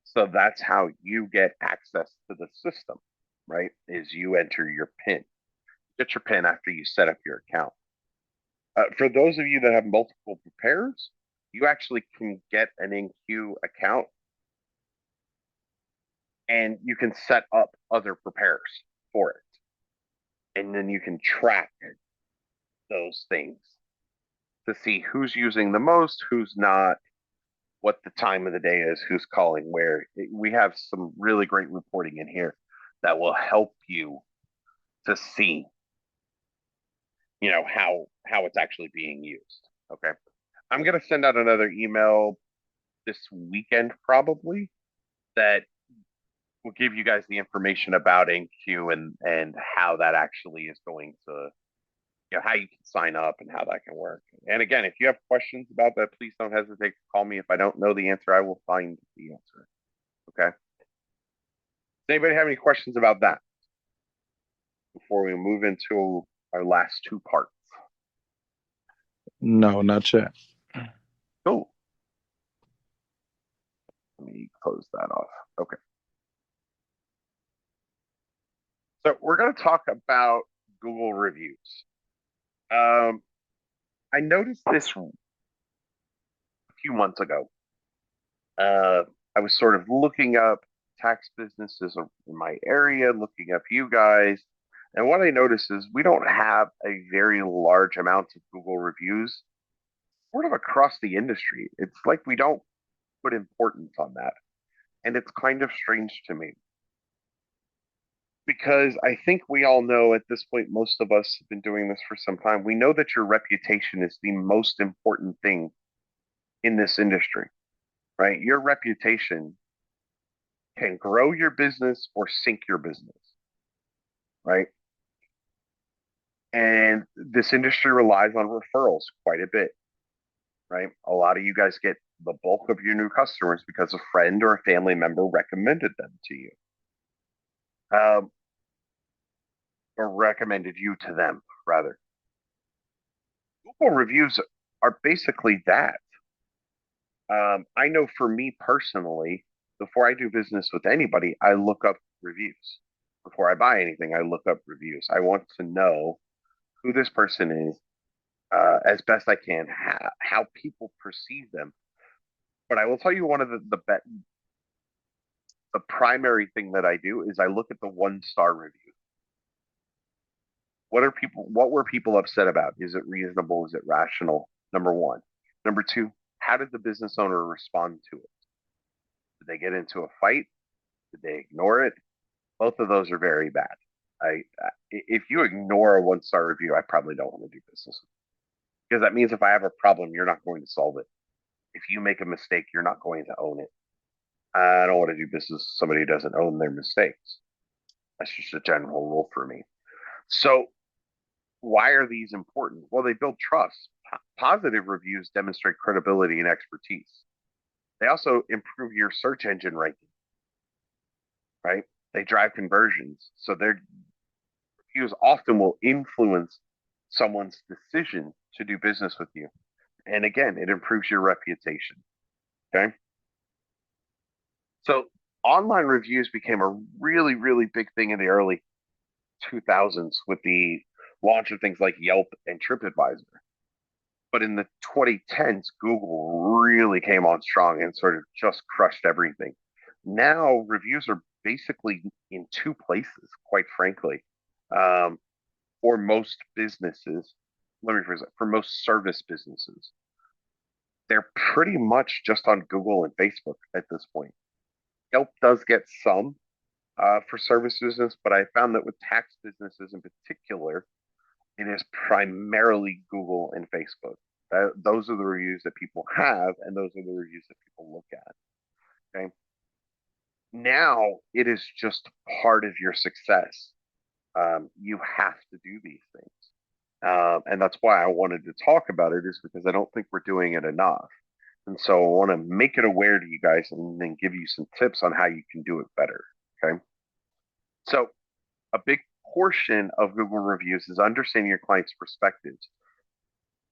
So that's how you get access to the system, right? Is you enter your PIN. Get your PIN after you set up your account. For those of you that have multiple preparers, you actually can get an NQ account and you can set up other preparers for it. And then you can track those things to see who's using the most, who's not, what the time of the day is, who's calling where. We have some really great reporting in here that will help you to see, how it's actually being used. Okay. I'm going to send out another email this weekend, probably, that will give you guys the information about NQ and how that actually is going to, how you can sign up and how that can work. And again, if you have questions about that, please don't hesitate to call me. If I don't know the answer, I will find the answer. Okay. Does anybody have any questions about that before we move into our last two parts? No, not yet. Cool. Let me close that off. Okay. So we're going to talk about Google reviews. I noticed this a few months ago. I was sort of looking up tax businesses in my area, looking up you guys. And what I noticed is we don't have a very large amount of Google reviews sort of across the industry. It's like we don't put importance on that. And it's kind of strange to me. Because I think we all know at this point, most of us have been doing this for some time. We know that your reputation is the most important thing in this industry, right? Your reputation can grow your business or sink your business, right? And this industry relies on referrals quite a bit, right? A lot of you guys get the bulk of your new customers because a friend or a family member recommended them to you, um, or recommended you to them, rather. Google reviews are basically that. I know for me personally, before I do business with anybody, I look up reviews. Before I buy anything, I look up reviews. I want to know who this person is, as best I can, how people perceive them. But I will tell you one of the primary thing that I do is I look at the 1-star review. What were people upset about? Is it reasonable? Is it rational? Number one. Number two, how did the business owner respond to it? Did they get into a fight? Did they ignore it? Both of those are very bad. If you ignore a 1-star review, I probably don't want to do business with you, because that means if I have a problem, you're not going to solve it. If you make a mistake, you're not going to own it. I don't want to do business with somebody who doesn't own their mistakes. That's just a general rule for me. So, why are these important? Well, they build trust. Positive reviews demonstrate credibility and expertise. They also improve your search engine ranking, right? They drive conversions. So their reviews often will influence someone's decision to do business with you. And again, it improves your reputation. Okay. So online reviews became a really, really big thing in the early 2000s with the launch of things like Yelp and TripAdvisor. But in the 2010s, Google really came on strong and sort of just crushed everything. Now, reviews are basically in two places, quite frankly. Um, for most businesses, let me rephrase it, for most service businesses, they're pretty much just on Google and Facebook at this point. Yelp does get some for service business, but I found that with tax businesses in particular, it is primarily Google and Facebook. Those are the reviews that people have, and those are the reviews that people look at. Okay. Now it is just part of your success. You have to do these things. And that's why I wanted to talk about it, is because I don't think we're doing it enough. And so I want to make it aware to you guys and then give you some tips on how you can do it better. Okay. So a big portion of Google reviews is understanding your client's perspectives.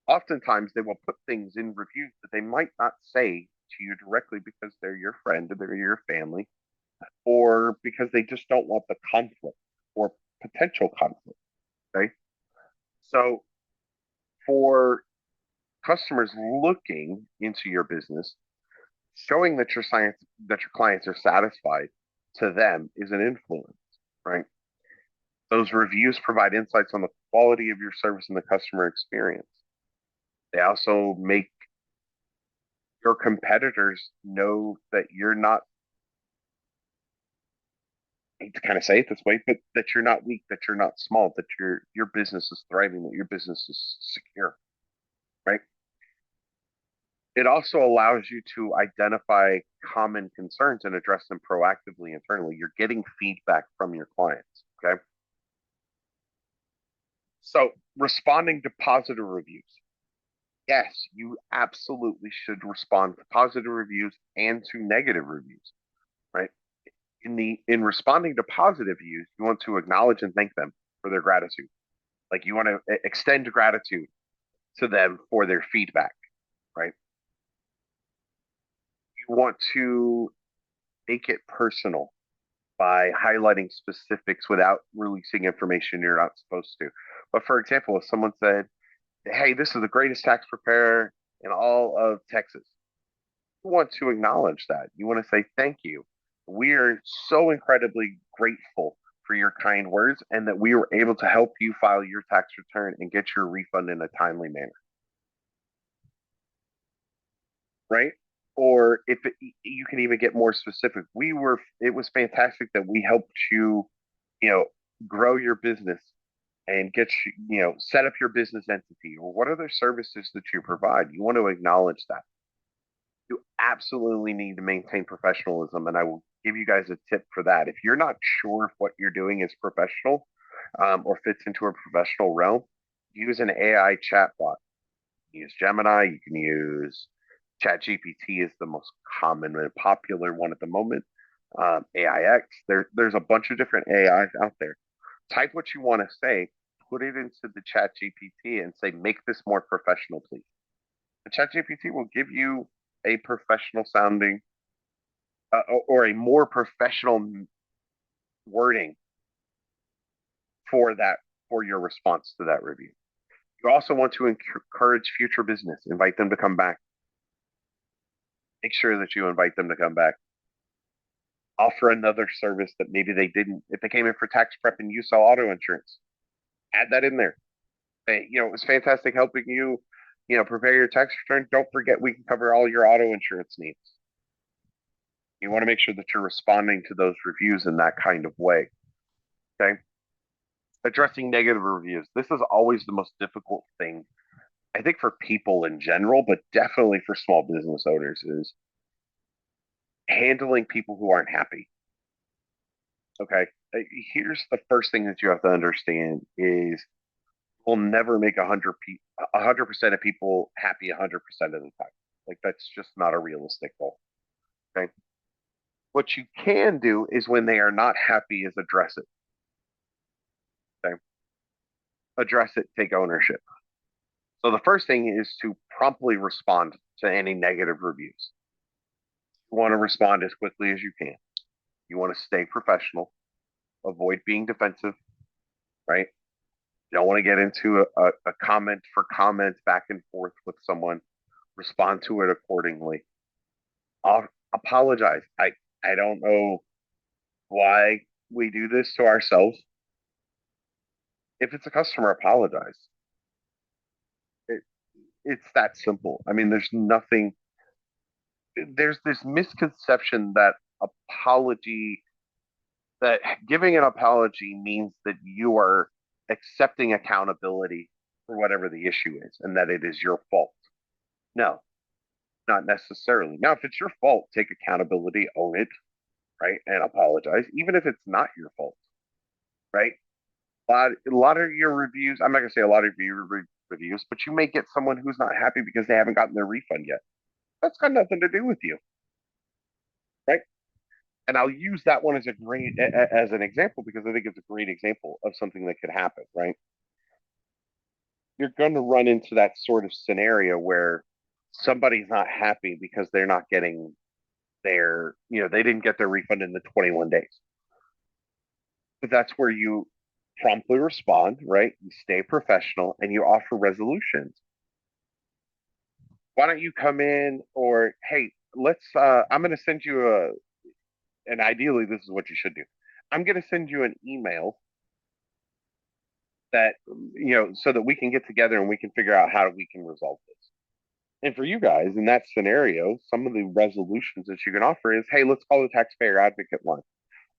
Oftentimes they will put things in reviews that they might not say to you directly because they're your friend or they're your family, or because they just don't want the conflict or potential conflict. Okay. So for customers looking into your business, showing that your clients are satisfied to them is an influence, right? Those reviews provide insights on the quality of your service and the customer experience. They also make your competitors know that you're not, I hate to kind of say it this way, but that you're not weak, that you're not small, that your business is thriving, that your business is secure, right? It also allows you to identify common concerns and address them proactively internally. You're getting feedback from your clients. Okay. So, responding to positive reviews. Yes, you absolutely should respond to positive reviews and to negative reviews, right? In responding to positive views, you want to acknowledge and thank them for their gratitude. Like, you want to extend gratitude to them for their feedback, right? You want to make it personal by highlighting specifics without releasing information you're not supposed to. But for example, if someone said, "Hey, this is the greatest tax preparer in all of Texas," you want to acknowledge that. You want to say, "Thank you. We are so incredibly grateful for your kind words and that we were able to help you file your tax return and get your refund in a timely manner." Right? Or you can even get more specific. It was fantastic that we helped you grow your business and set up your business entity, or what other services that you provide. You want to acknowledge that. You absolutely need to maintain professionalism, and I will give you guys a tip for that. If you're not sure if what you're doing is professional, or fits into a professional realm, use an AI chatbot. Use Gemini. You can use ChatGPT is the most common and popular one at the moment. AIX. There's a bunch of different AIs out there. Type what you want to say, put it into the ChatGPT, and say, make this more professional, please. The ChatGPT will give you a professional sounding, or a more professional wording for your response to that review. You also want to encourage future business. Invite them to come back. Make sure that you invite them to come back. Offer another service that maybe they didn't. If they came in for tax prep and you sell auto insurance, add that in there. It was fantastic helping you, prepare your tax return. Don't forget, we can cover all your auto insurance needs. You want to make sure that you're responding to those reviews in that kind of way. Okay. Addressing negative reviews. This is always the most difficult thing, I think, for people in general, but definitely for small business owners, is handling people who aren't happy. Okay. Here's the first thing that you have to understand is we'll never make 100% of people happy 100% of the time. Like, that's just not a realistic goal. Okay. What you can do is, when they are not happy, is address it. Okay. Address it, take ownership. So the first thing is to promptly respond to any negative reviews. You want to respond as quickly as you can. You want to stay professional, avoid being defensive, right? You don't want to get into a comment for comment back and forth with someone. Respond to it accordingly. Apologize. I don't know why we do this to ourselves. If it's a customer, apologize. It's that simple. I mean, there's this misconception that giving an apology means that you are accepting accountability for whatever the issue is and that it is your fault. No, not necessarily. Now, if it's your fault, take accountability, own it, right? And apologize, even if it's not your fault, right? A lot of your reviews, I'm not going to say a lot of your reviews, but you may get someone who's not happy because they haven't gotten their refund yet. That's got nothing to do with you, right? And I'll use that one as an example, because I think it's a great example of something that could happen, right? You're going to run into that sort of scenario where somebody's not happy because they're not getting they didn't get their refund in the 21 days. But that's where you promptly respond, right? You stay professional and you offer resolutions. Why don't you come in, or, hey, I'm going to send you and ideally this is what you should do. I'm going to send you an email that, so that we can get together and we can figure out how we can resolve this. And for you guys in that scenario, some of the resolutions that you can offer is, hey, let's call the taxpayer advocate line,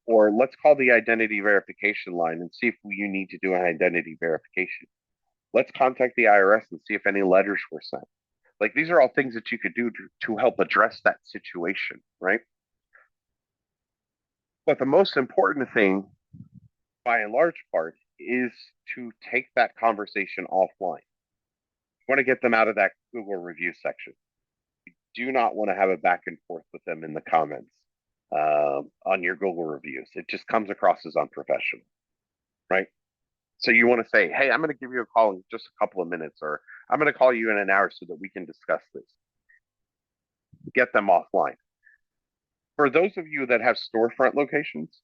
or let's call the identity verification line and see if you need to do an identity verification. Let's contact the IRS and see if any letters were sent. Like, these are all things that you could do to help address that situation, right? But the most important thing, by and large part, is to take that conversation offline. You want to get them out of that Google review section. You do not want to have a back and forth with them in the comments on your Google reviews. It just comes across as unprofessional, right? So you want to say, hey, I'm going to give you a call in just a couple of minutes, or I'm going to call you in an hour so that we can discuss this. Get them offline. For those of you that have storefront locations,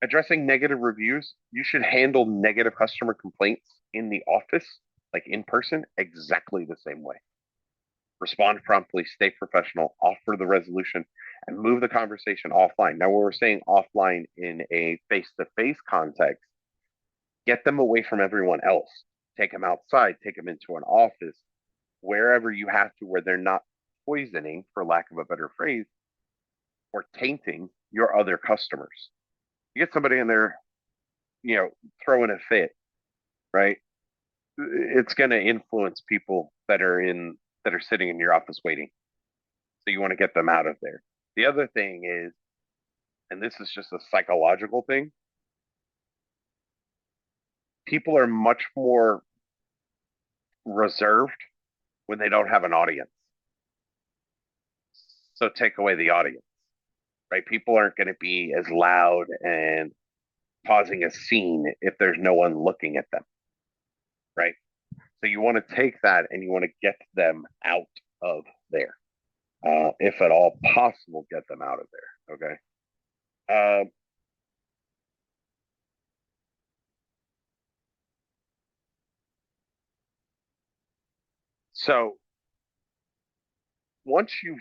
addressing negative reviews, you should handle negative customer complaints in the office, like in person, exactly the same way. Respond promptly, stay professional, offer the resolution, and move the conversation offline. Now, when we're saying offline in a face-to-face context, get them away from everyone else. Take them outside, take them into an office, wherever you have to, where they're not poisoning, for lack of a better phrase, or tainting your other customers. You get somebody in there, throwing a fit, right? It's going to influence people that are sitting in your office waiting. So you want to get them out of there. The other thing is, and this is just a psychological thing, people are much more reserved when they don't have an audience. So take away the audience, right? People aren't going to be as loud and causing a scene if there's no one looking at them, right? So you want to take that and you want to get them out of there. If at all possible, get them out of there. Okay. So once you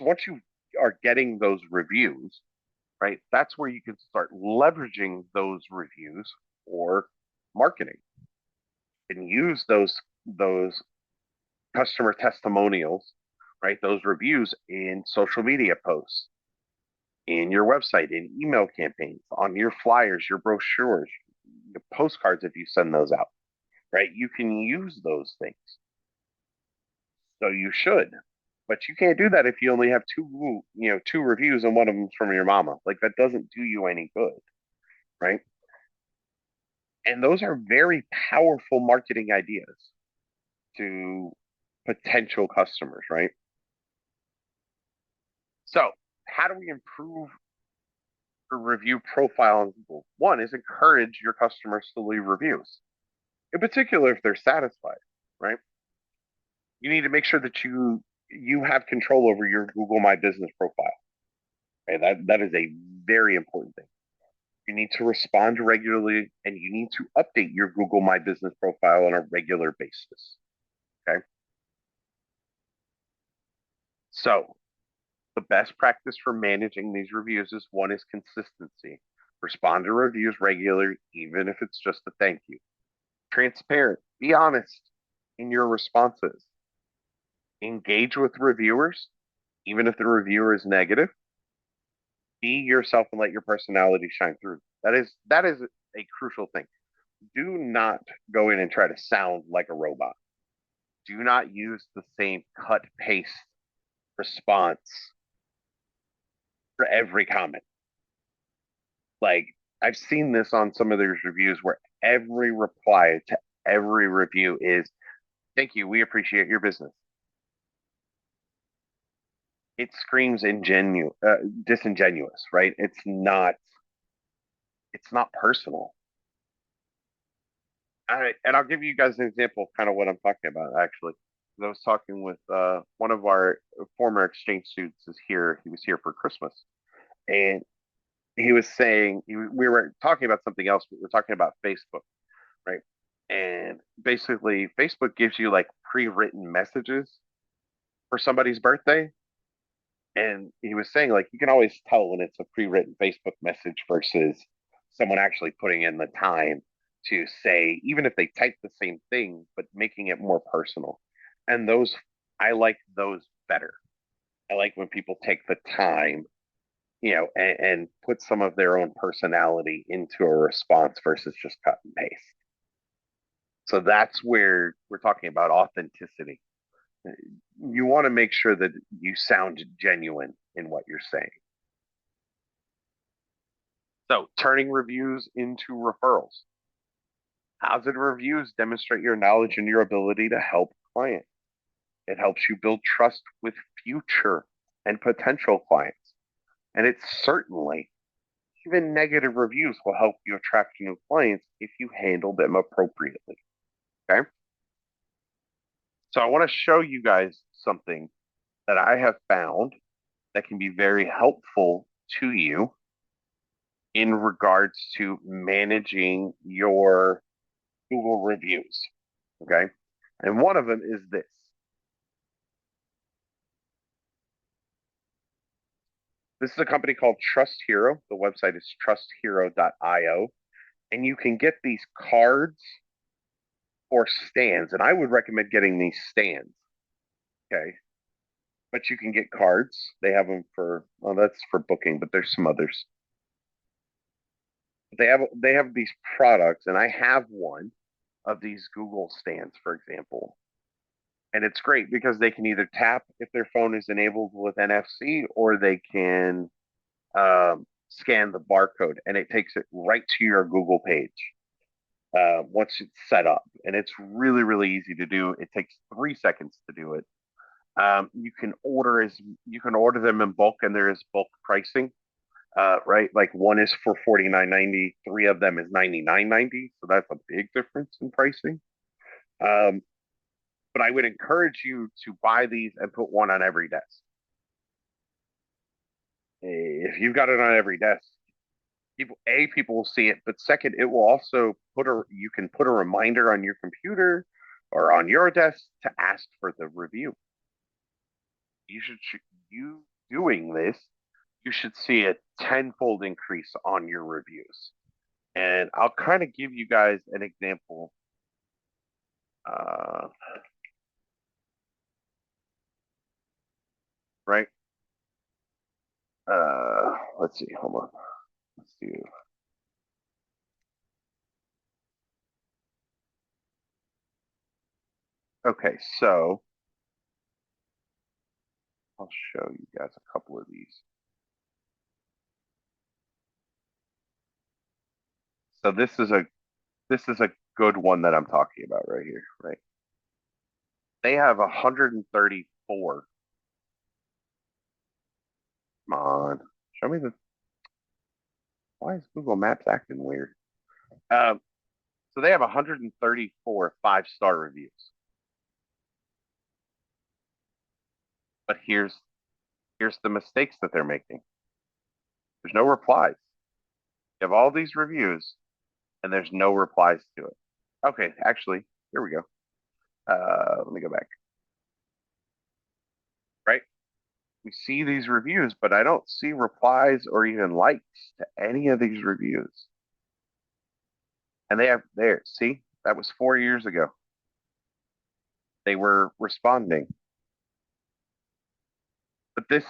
once you are getting those reviews, right? That's where you can start leveraging those reviews for marketing and use those customer testimonials, right? Those reviews in social media posts, in your website, in email campaigns, on your flyers, your brochures, your postcards if you send those out, right? You can use those things. So you should. But you can't do that if you only have two reviews and one of them's from your mama. Like that doesn't do you any good, right? And those are very powerful marketing ideas to potential customers, right? So, how do we improve the review profile on Google? One is encourage your customers to leave reviews, in particular if they're satisfied, right? You need to make sure that you have control over your Google My Business profile. Okay, that is a very important thing. You need to respond regularly and you need to update your Google My Business profile on a regular basis. Okay. So the best practice for managing these reviews is one is consistency. Respond to reviews regularly, even if it's just a thank you. Transparent. Be honest in your responses. Engage with reviewers, even if the reviewer is negative. Be yourself and let your personality shine through. That is a crucial thing. Do not go in and try to sound like a robot. Do not use the same cut paste response for every comment. Like I've seen this on some of those reviews where every reply to every review is thank you, we appreciate your business. It screams disingenuous, right? It's not personal. All right, and I'll give you guys an example of kind of what I'm talking about actually. I was talking with one of our former exchange students is here. He was here for Christmas, and he was saying we were talking about something else, but we're talking about Facebook, right? And basically, Facebook gives you like pre-written messages for somebody's birthday, and he was saying like you can always tell when it's a pre-written Facebook message versus someone actually putting in the time to say, even if they type the same thing, but making it more personal. And those, I like those better. I like when people take the time, and put some of their own personality into a response versus just cut and paste. So that's where we're talking about authenticity. You want to make sure that you sound genuine in what you're saying. So turning reviews into referrals. Positive reviews demonstrate your knowledge and your ability to help clients. It helps you build trust with future and potential clients. And it's certainly, even negative reviews will help you attract new clients if you handle them appropriately. Okay. So I want to show you guys something that I have found that can be very helpful to you in regards to managing your Google reviews. Okay. And one of them is this. This is a company called Trust Hero. The website is trusthero.io. And you can get these cards or stands. And I would recommend getting these stands. Okay. But you can get cards. They have them for, well, that's for booking, but there's some others. They have these products, and I have one of these Google stands, for example. And it's great because they can either tap if their phone is enabled with NFC, or they can scan the barcode, and it takes it right to your Google page once it's set up. And it's really, really easy to do. It takes 3 seconds to do it. You can order them in bulk, and there is bulk pricing. Right, like one is for 49.90, three of them is 99.90, so that's a big difference in pricing. Um, but I would encourage you to buy these and put one on every desk. If you've got it on every desk, people will see it, but second, it will also you can put a reminder on your computer or on your desk to ask for the review. You should you doing this, you should see a tenfold increase on your reviews. And I'll kind of give you guys an example. Uh, right? Let's see. Hold on. Let's do. Okay, so I'll show you guys a couple of these. So this is a good one that I'm talking about right here, right? They have 134. Come on, show me the. Why is Google Maps acting weird? Um, so they have 134 5-star reviews. But here's the mistakes that they're making. There's no replies. You have all these reviews, and there's no replies to it. Okay, actually, here we go. Let me go back. Right? We see these reviews, but I don't see replies or even likes to any of these reviews. And they have there, see, that was 4 years ago. They were responding. But this,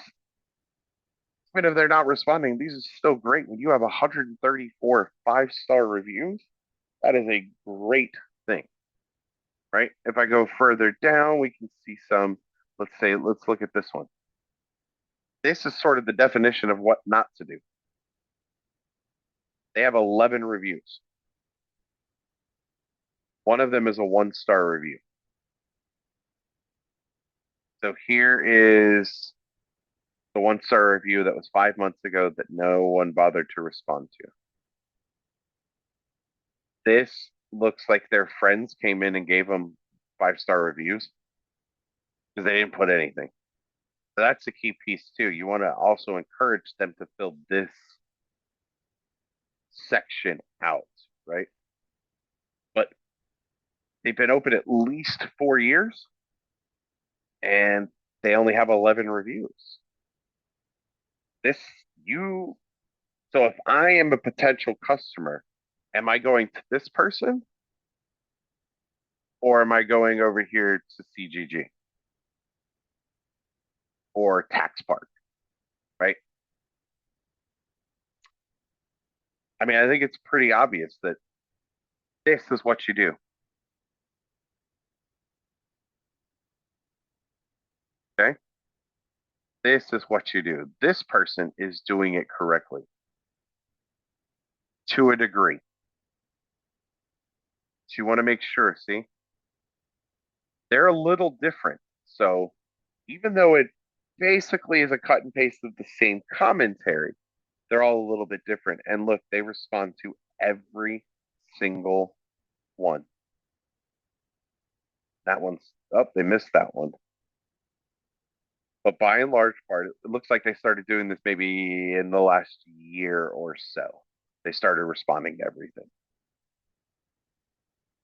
even if they're not responding, these are still great. When you have 134 5-star reviews, that is a great thing. Right? If I go further down, we can see some, let's look at this one. This is sort of the definition of what not to do. They have 11 reviews. One of them is a 1-star review. So here is the 1-star review that was 5 months ago that no one bothered to respond to. This looks like their friends came in and gave them 5-star reviews because they didn't put anything. So that's the key piece too. You want to also encourage them to fill this section out, right? But they've been open at least 4 years, and they only have 11 reviews. This you So if I am a potential customer, am I going to this person, or am I going over here to CGG or Tax Park, right? I mean, I think it's pretty obvious that this is what you do. Okay. This is what you do. This person is doing it correctly to a degree. So you want to make sure, see, they're a little different. So even though it basically is a cut and paste of the same commentary, they're all a little bit different. And look, they respond to every single one. That one's up. They missed that one. But by and large part, it looks like they started doing this maybe in the last year or so. They started responding to everything.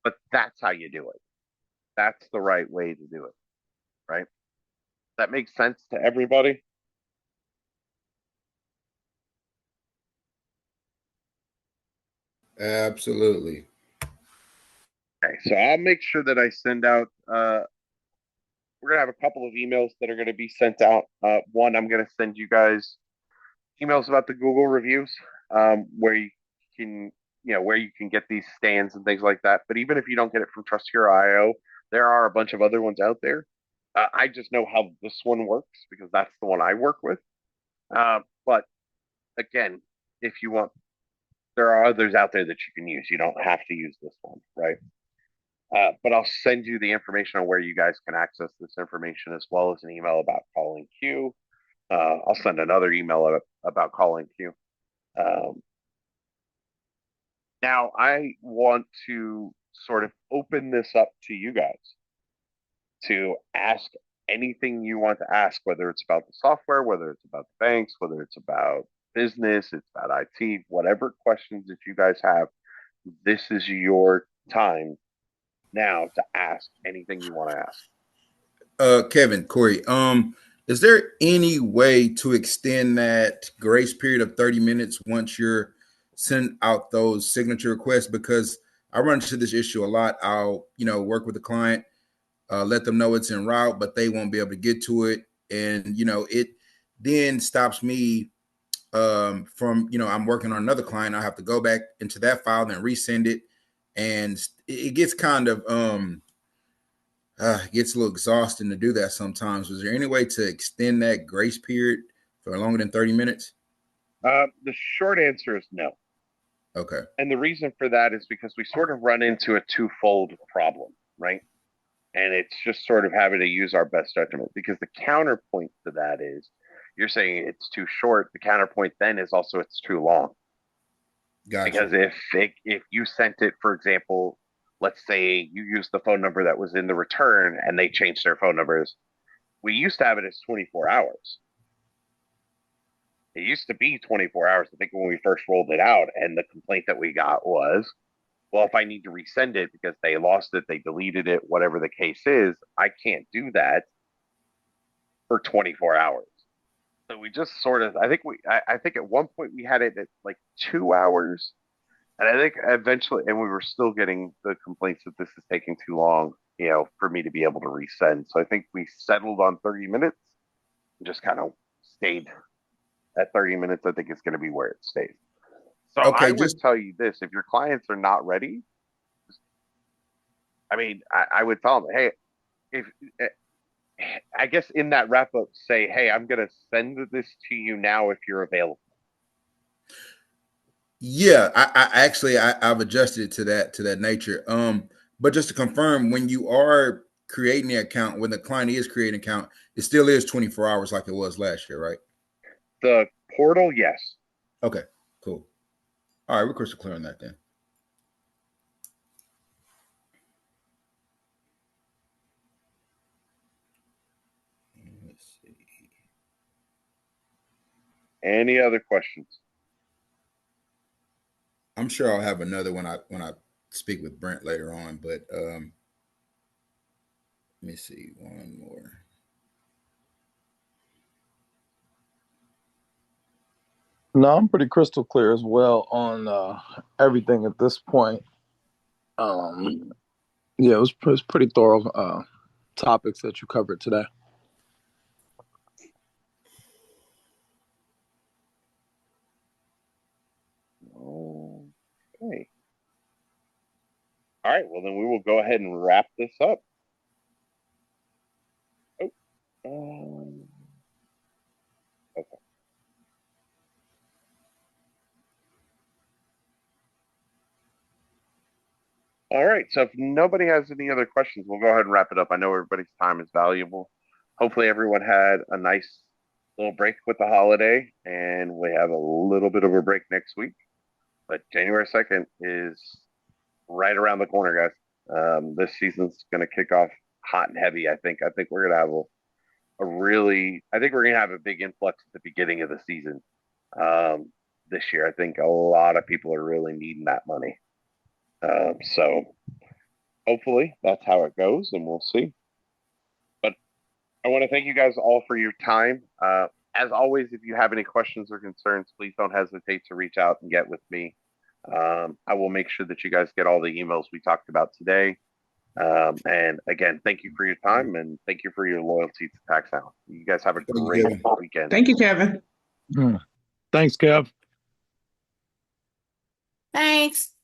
But that's how you do it. That's the right way to do it, right? That makes sense to everybody. Absolutely. Okay, so I'll make sure that I send out. We're gonna have a couple of emails that are gonna be sent out. One, I'm gonna send you guys emails about the Google reviews, where you can, where you can get these stands and things like that. But even if you don't get it from Trust Your IO, there are a bunch of other ones out there. I just know how this one works because that's the one I work with. But again, if you want, there are others out there that you can use. You don't have to use this one, right? But I'll send you the information on where you guys can access this information, as well as an email about calling Q. I'll send another email about calling Q. Now, I want to sort of open this up to you guys to ask anything you want to ask, whether it's about the software, whether it's about the banks, whether it's about business, it's about IT, whatever questions that you guys have. This is your time now to ask anything you want to ask. Kevin, Corey, is there any way to extend that grace period of 30 minutes once you're sending out those signature requests? Because I run into this issue a lot. I'll, work with the client, let them know it's en route, but they won't be able to get to it. And, it then stops me from, I'm working on another client. I have to go back into that file and resend it. And it gets kind of, it gets a little exhausting to do that sometimes. Was there any way to extend that grace period for longer than 30 minutes? The short answer is no. Okay. And the reason for that is because we sort of run into a twofold problem, right? And it's just sort of having to use our best judgment, because the counterpoint to that is you're saying it's too short. The counterpoint then is also it's too long. Gotcha. Because if you sent it, for example, let's say you used the phone number that was in the return and they changed their phone numbers. We used to have it as 24 hours. It used to be 24 hours, I think, when we first rolled it out. And the complaint that we got was, well, if I need to resend it because they lost it, they deleted it, whatever the case is, I can't do that for 24 hours. So we just sort of, I think at one point we had it at like 2 hours. And I think eventually, and we were still getting the complaints that this is taking too long, for me to be able to resend. So I think we settled on 30 minutes and just kind of stayed at 30 minutes. I think it's going to be where it stays. So okay, I would tell you this: if your clients are not ready, I would tell them, hey, if I guess in that wrap up, say, hey, I'm going to send this to you now if you're available. Yeah, I've adjusted it to that nature. But just to confirm, when you are creating the account, when the client is creating an account, it still is 24 hours like it was last year, right? The portal, yes. Okay, cool. All right, we're crystal clear on that then. Let's see. Any other questions? I'm sure I'll have another when I speak with Brent later on, but let me see one more. No, I'm pretty crystal clear as well on everything at this point. Yeah, it was pretty thorough topics that you covered today. Okay. All right, well, then we will go ahead and wrap this up. Okay. All right, so if nobody has any other questions, we'll go ahead and wrap it up. I know everybody's time is valuable. Hopefully everyone had a nice little break with the holiday, and we have a little bit of a break next week. But January 2nd is right around the corner, guys. This season's going to kick off hot and heavy, I think. I think we're going to have I think we're going to have a big influx at the beginning of the season this year. I think a lot of people are really needing that money. So hopefully that's how it goes, and we'll see. But I want to thank you guys all for your time. As always, if you have any questions or concerns, please don't hesitate to reach out and get with me. I will make sure that you guys get all the emails we talked about today. And again, thank you for your time, and thank you for your loyalty to Tax Hound. You guys have a great weekend. Thank you, Kevin. Thanks, Kev. Thanks.